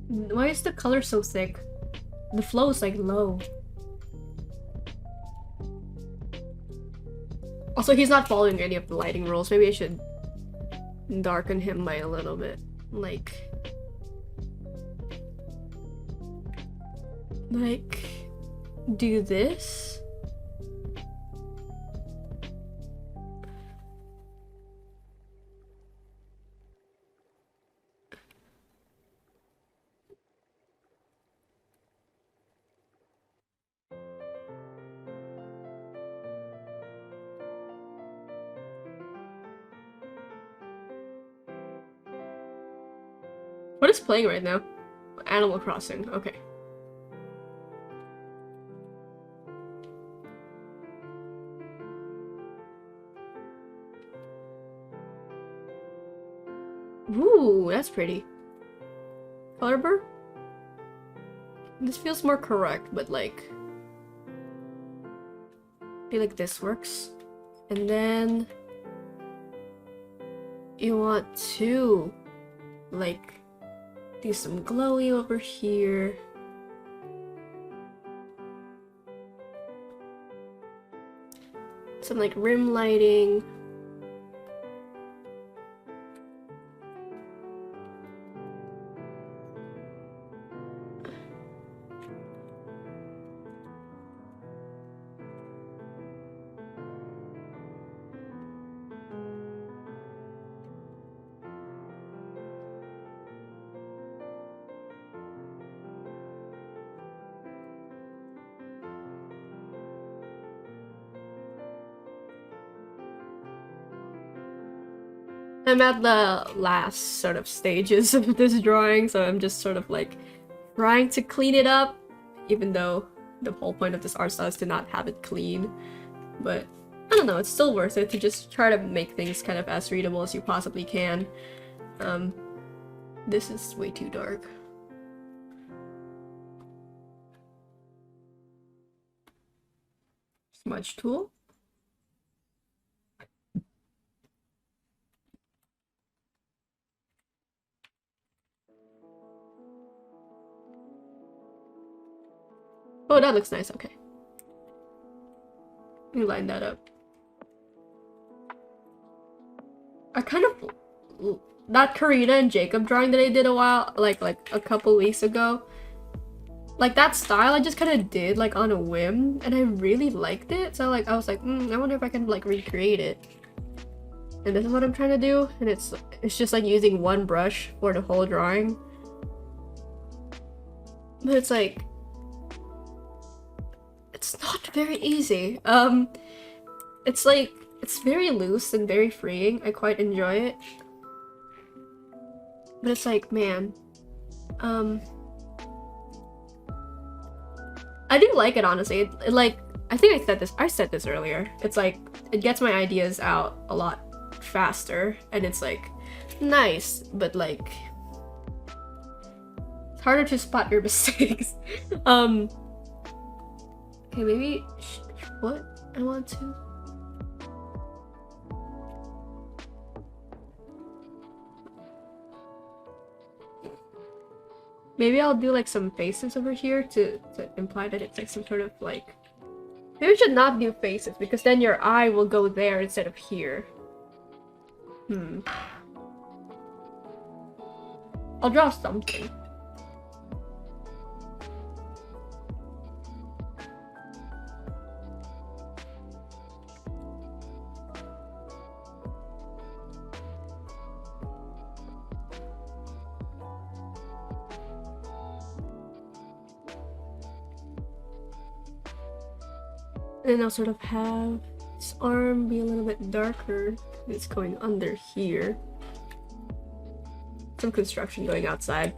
Why is the color so thick? The flow is like low. Also, he's not following any of the lighting rules. Maybe I should darken him by a little bit. Like do this. What is playing right now? Animal Crossing, okay. Ooh, that's pretty. Color burr? This feels more correct, but like, I feel like this works. And then you want to like do some glowy over here. Some like rim lighting. I'm at the last sort of stages of this drawing, so I'm just sort of like trying to clean it up, even though the whole point of this art style is to not have it clean. But I don't know, it's still worth it to just try to make things kind of as readable as you possibly can. This is way too dark. Smudge tool. Oh, that looks nice, okay. Let me line that up. I kind of... That Karina and Jacob drawing that I did like a couple weeks ago. Like that style I just kind of did like on a whim and I really liked it. So like I was like, I wonder if I can like recreate it. And this is what I'm trying to do. And it's just like using one brush for the whole drawing. But it's like... It's not very easy. It's like, it's very loose and very freeing. I quite enjoy it. But it's like, man, I do like it, honestly. It like, I think I said this earlier. It's like, it gets my ideas out a lot faster, and it's like nice, but like it's harder to spot your mistakes. Okay, maybe what I want to. Maybe I'll do like some faces over here to imply that it's like some sort of like. Maybe we should not do faces because then your eye will go there instead of here. I'll draw something. And then I'll sort of have this arm be a little bit darker. It's going under here. Some construction going outside.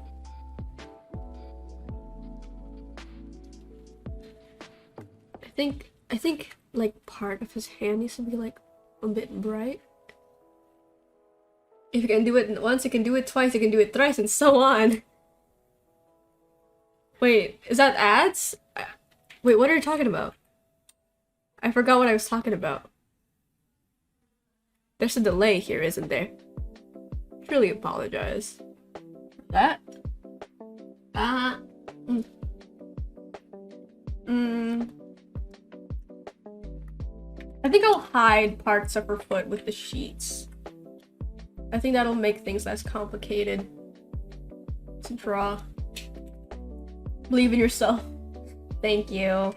I think like part of his hand needs to be like a bit bright. If you can do it once, you can do it twice, you can do it thrice, and so on. Wait, is that ads? Wait, what are you talking about? I forgot what I was talking about. There's a delay here, isn't there? Truly apologize for that. I think I'll hide parts of her foot with the sheets. I think that'll make things less complicated to draw. Believe in yourself. Thank you.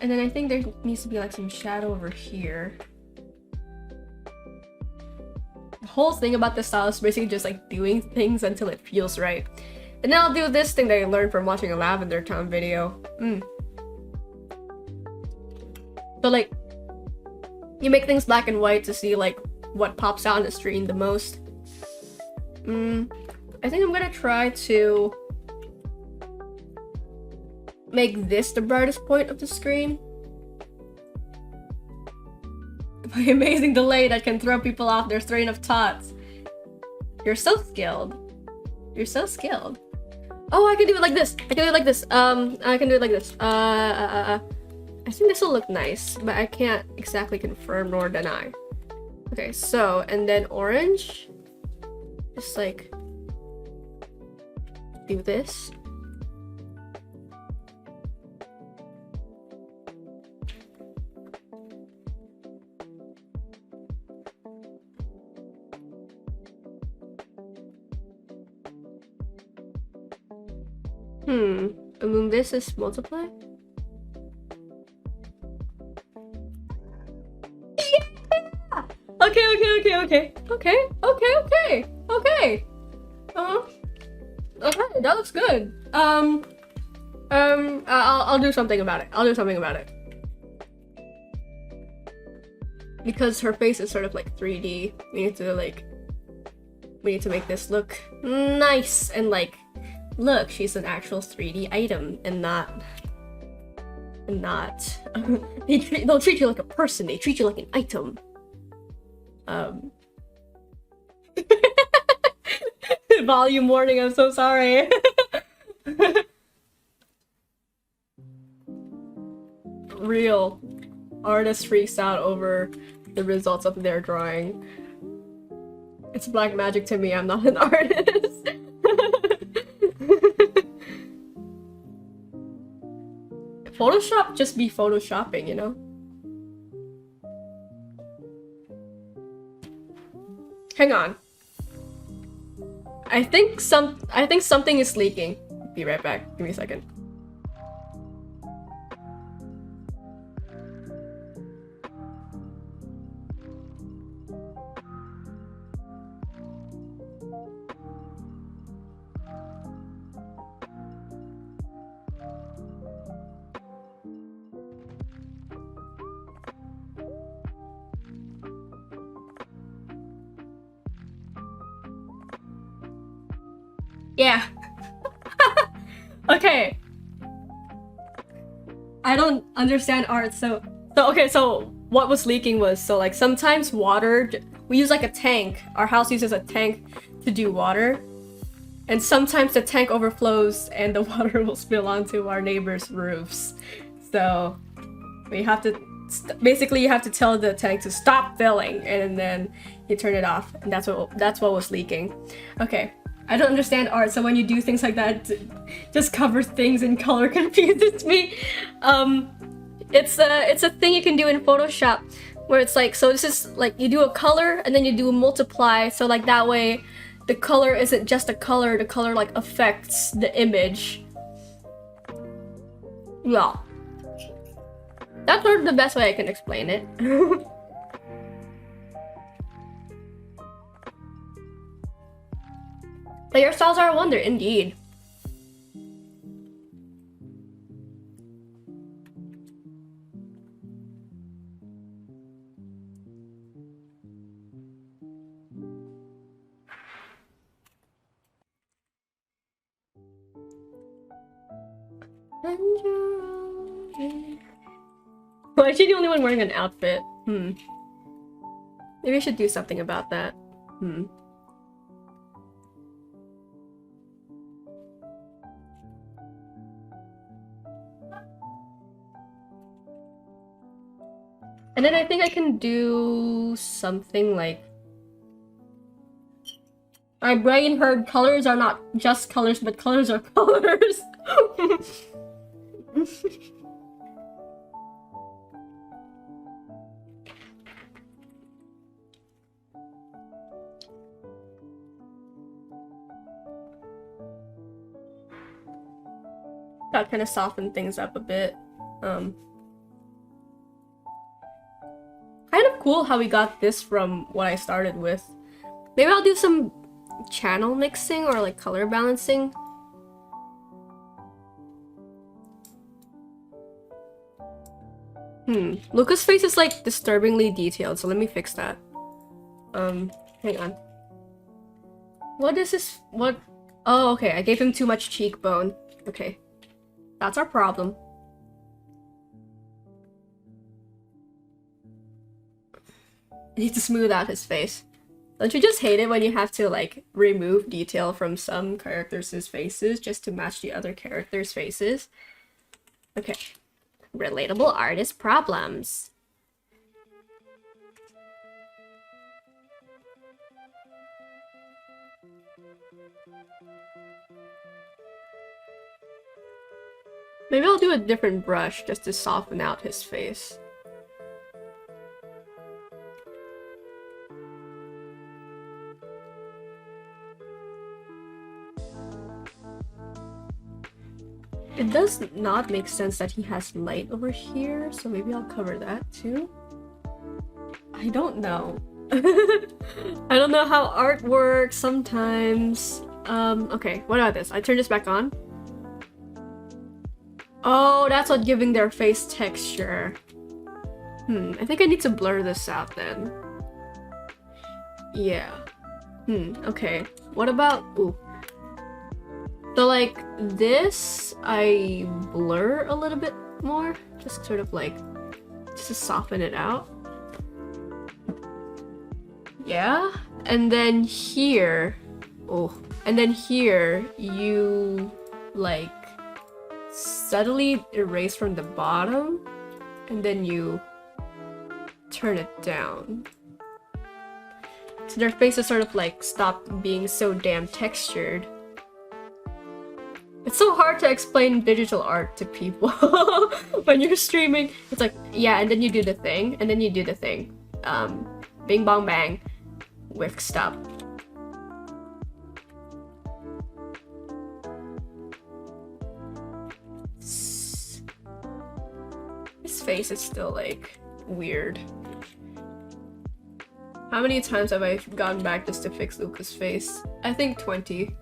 And then I think there needs to be like some shadow over here. The whole thing about this style is basically just like doing things until it feels right. And then I'll do this thing that I learned from watching a Lavender Town video. So like, you make things black and white to see like what pops out on the screen the most. I think I'm gonna try to make this the brightest point of the screen. My amazing delay that can throw people off their train of thoughts. You're so skilled. You're so skilled. Oh, I can do it like this. I can do it like this. I can do it like this. I think this will look nice, but I can't exactly confirm nor deny. Okay, so, and then orange. Just like do this. And then this is multiply. Yeah! Okay. Okay, that looks good. I'll do something about it. Because her face is sort of like 3D. We need to make this look nice and like, look, she's an actual 3D item and not they don't treat you like a person, they treat you like an item. Volume warning, I'm so sorry. Real artist freaks out over the results of their drawing. It's black magic to me, I'm not an artist. Photoshop just be photoshopping, you know? Hang on. I think something is leaking. Be right back. Give me a second. Yeah. Okay. I don't understand art, so okay, so what was leaking was, so like sometimes water, we use like a tank. Our house uses a tank to do water. And sometimes the tank overflows and the water will spill onto our neighbors' roofs. So we have to, basically you have to tell the tank to stop filling and then you turn it off. And that's what was leaking. Okay, I don't understand art, so when you do things like that, just cover things in color confuses me. It's a thing you can do in Photoshop where it's like, so this is like you do a color and then you do a multiply, so like that way the color isn't just a color, the color like affects the image. Yeah. That's sort of the best way I can explain it. But your styles are a wonder, indeed. Why is she the only one wearing an outfit? Maybe I should do something about that. And then I think I can do something like... My brain heard colors are not just colors, but colors are colors. That kind of softened things up a bit. Kind of cool how we got this from what I started with. Maybe I'll do some channel mixing or like color balancing. Luca's face is like disturbingly detailed, so let me fix that. Hang on. What is this? What? Oh, okay, I gave him too much cheekbone. Okay. That's our problem. I need to smooth out his face. Don't you just hate it when you have to like remove detail from some characters' faces just to match the other characters' faces? Okay. Relatable artist problems. Maybe I'll do a different brush just to soften out his face. It does not make sense that he has light over here, so maybe I'll cover that too. I don't know. I don't know how art works sometimes. Okay, what about this? I turn this back on. Oh, that's what giving their face texture. I think I need to blur this out then. Yeah. Okay. What about... Ooh. So like this, I blur a little bit more. Just sort of like... just to soften it out. Yeah. And then here... Oh. And then here, you... like... subtly erase from the bottom, and then you turn it down. So their faces sort of like stop being so damn textured. It's so hard to explain digital art to people when you're streaming. It's like, yeah, and then you do the thing, and then you do the thing. Bing bong bang. Whisk stop. His face is still like weird. How many times have I gone back just to fix Luca's face? I think 20.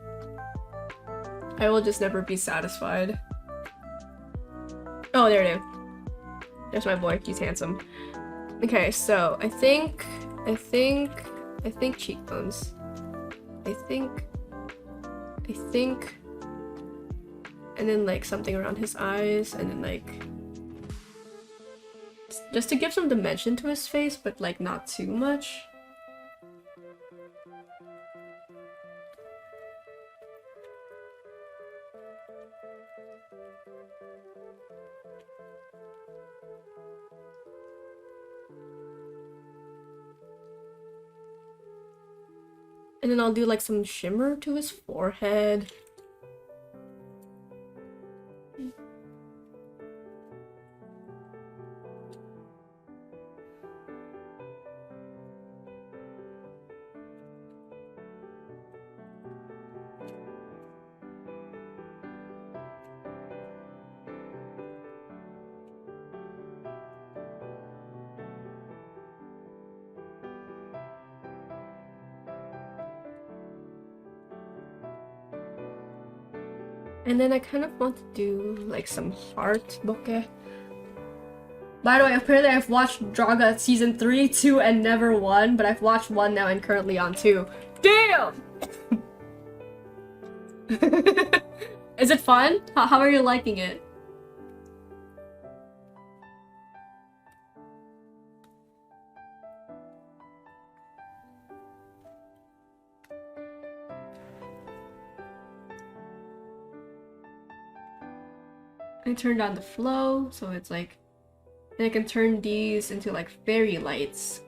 I will just never be satisfied. Oh, there it is. There's my boy. He's handsome. Okay, so I think cheekbones. I I think. And then like something around his eyes, and then like just to give some dimension to his face, but like not too much. And then I'll do like some shimmer to his forehead. And then I kind of want to do like some heart bokeh. By the way, apparently I've watched Draga season 3, 2, and never 1, but I've watched 1 now and currently on 2. Damn! Is it fun? How are you liking it? I turned on the flow, so it's like, then I can turn these into like fairy lights.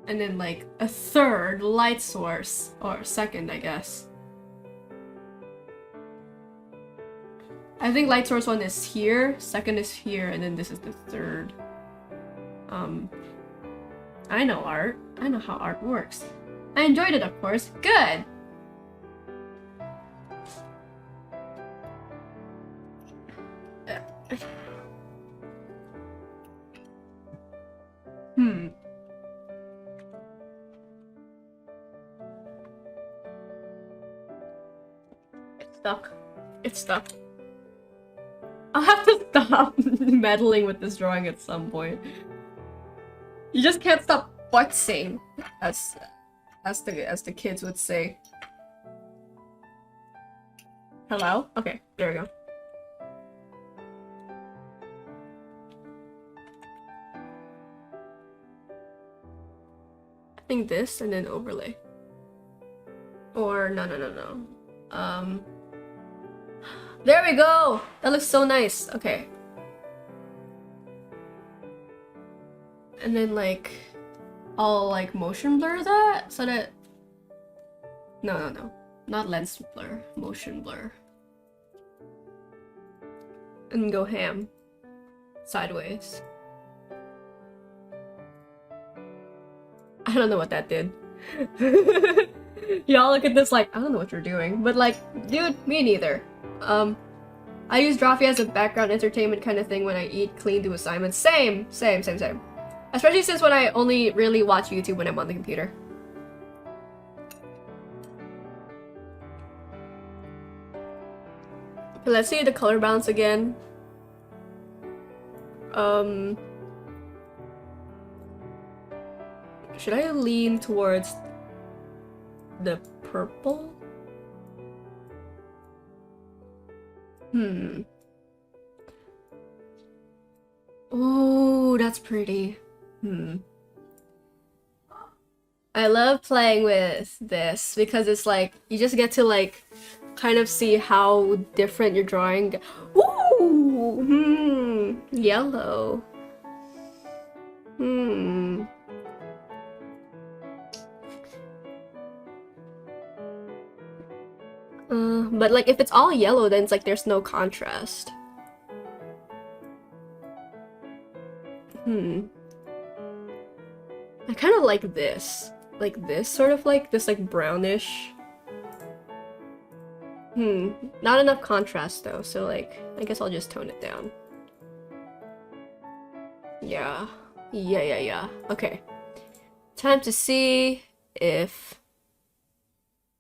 And then like a third light source, or second, I guess. I think light source 1 is here, second is here, and then this is the third. I know art. I know how art works. I enjoyed it, of course. Good! It's stuck. It's stuck. I'll have to stop meddling with this drawing at some point. You just can't stop futzing, as the kids would say. Hello? Okay, there we go. I think this and then overlay. Or no. There we go! That looks so nice. Okay. And then like I'll like motion blur that so that no. Not lens blur, motion blur. And go ham. Sideways. I don't know what that did. Y'all look at this like, I don't know what you're doing. But like, dude, me neither. I use Drawfee as a background entertainment kind of thing when I eat, clean, do assignments. Same. Especially since when I only really watch YouTube when I'm on the computer. Okay, let's see the color balance again. Should I lean towards the purple? Ooh, that's pretty. I love playing with this because it's like you just get to like kind of see how different your drawing. Ooh, yellow. But like if it's all yellow, then it's like there's no contrast. I kind of like this. Like this, sort of like this like brownish. Not enough contrast though, so like I guess I'll just tone it down. Yeah. Okay. Time to see if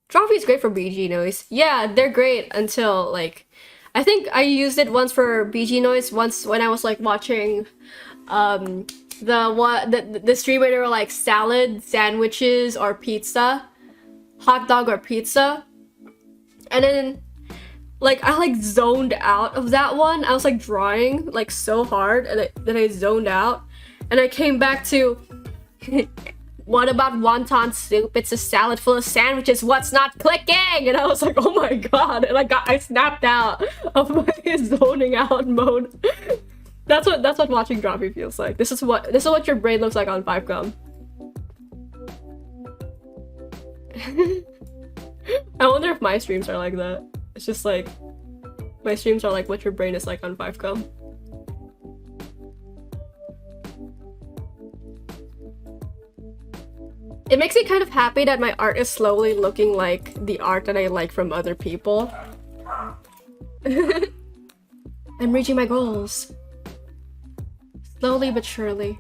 Drawfee is great for BG noise. Yeah, they're great until like I think I used it once for BG noise once when I was like watching the stream where they were like salad, sandwiches, or pizza. hot dog or pizza. And then like I like zoned out of that one. I was like drawing like so hard, and then I zoned out, and I came back to what about wonton soup? It's a salad full of sandwiches. What's not clicking? And I was like, oh my god! And I snapped out of my zoning out mode. That's what watching Droppy feels like. This is what your brain looks like on 5Com. I wonder if my streams are like that. It's just like my streams are like what your brain is like on 5Com. It makes me kind of happy that my art is slowly looking like the art that I like from other people. I'm reaching my goals. Slowly but surely.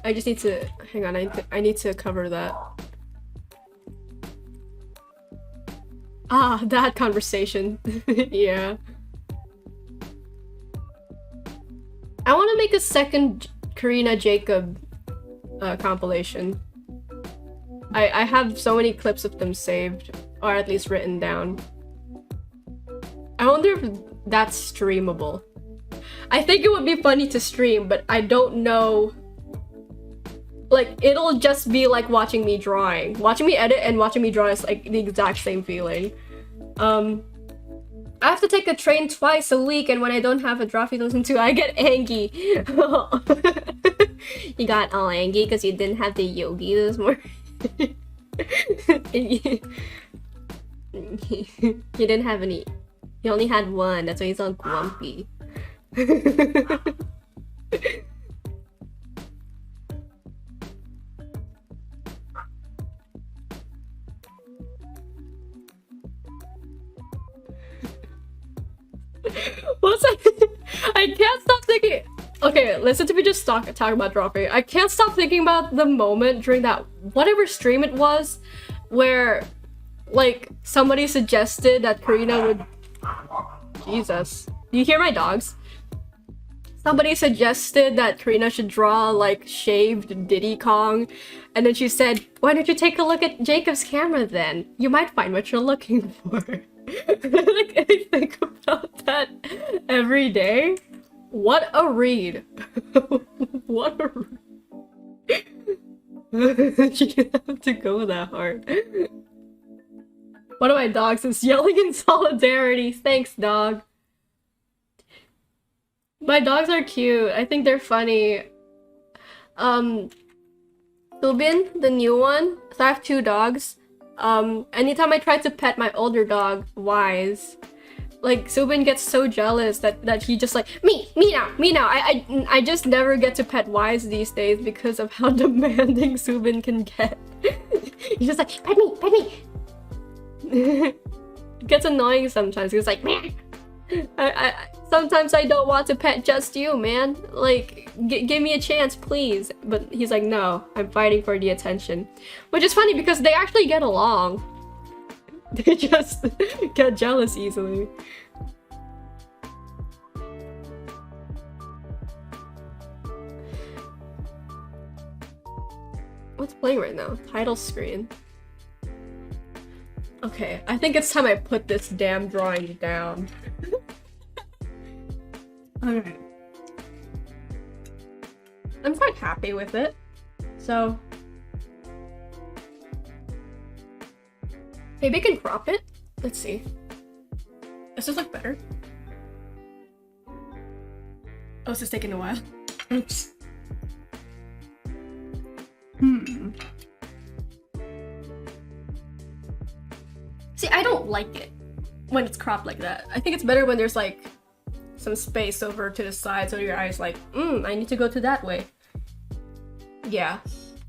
I just need to... hang on, I need to cover that. Ah, that conversation. Yeah. I want to make a second Karina Jacob compilation. I have so many clips of them saved, or at least written down. I wonder if that's streamable. I think it would be funny to stream, but I don't know. Like, it'll just be like watching me drawing. Watching me edit and watching me draw is like the exact same feeling. I have to take the train twice a week, and when I don't have a Drawfee to listen to, I get angry. You got all angry because you didn't have the yogi this morning. You didn't have any. You only had one. That's why he's all grumpy. What's that? I can't stop thinking. Okay, listen to me just talk about Drawfee. I can't stop thinking about the moment during that whatever stream it was, where like somebody suggested that Karina would. Jesus, do you hear my dogs? Somebody suggested that Karina should draw like shaved Diddy Kong, and then she said, "Why don't you take a look at Jacob's camera then? You might find what you're looking for." Like, I think about that every day. What a read. What a read. She didn't have to go that hard. One of my dogs is yelling in solidarity. Thanks, dog. My dogs are cute. I think they're funny. Subin, the new one. So I have two dogs. Anytime I try to pet my older dog, Wise, like Subin gets so jealous that he just like me now. I just never get to pet Wise these days because of how demanding Subin can get. He's just like pet me. It gets annoying sometimes. He's like, man. Sometimes I don't want to pet just you, man. Like, give me a chance, please. But he's like, no, I'm fighting for the attention. Which is funny because they actually get along. They just get jealous easily. What's playing right now? Title screen. Okay, I think it's time I put this damn drawing down. Alright. I'm quite happy with it. So maybe I can crop it? Let's see. Does this look better? Oh, this is taking a while. Oops. See, I don't like it when it's cropped like that. I think it's better when there's like some space over to the side so your eyes like, I need to go to that way. Yeah.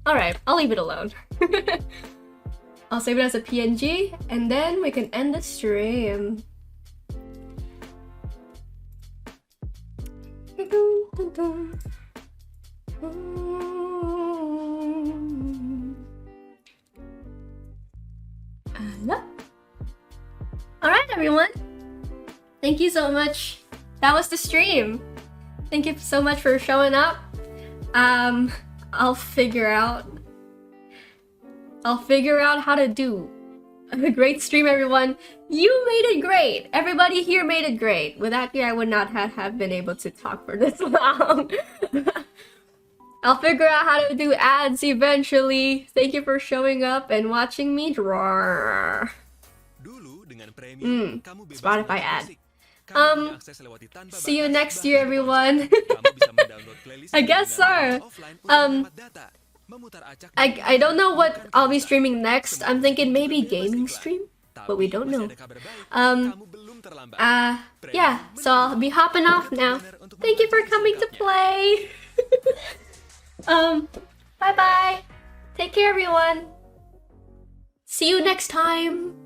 Alright, I'll leave it alone. I'll save it as a PNG and then we can end the stream. Alright everyone, thank you so much. That was the stream. Thank you so much for showing up. I'll figure out I'll figure out how to do. A great stream, everyone. You made it great. Everybody here made it great. Without you, I would not have been able to talk for this long. I'll figure out how to do ads eventually. Thank you for showing up and watching me draw. Dulu dengan premium, kamu bebas Spotify memilih ad. musik. Kamu diakses lewati tanpa See you batas, next year, bahkan everyone. kamu bisa mendownload playlist I dan guess mendengarkan so. offline untuk menghemat data. Memutar acak I don't know what I'll be streaming next. I'm thinking maybe gaming stream, but we don't know. Masih ada kabar baik, kamu belum terlambat. Yeah, so I'll be hopping off now. Thank you for coming to play. Bye bye. Take care, everyone. See you next time.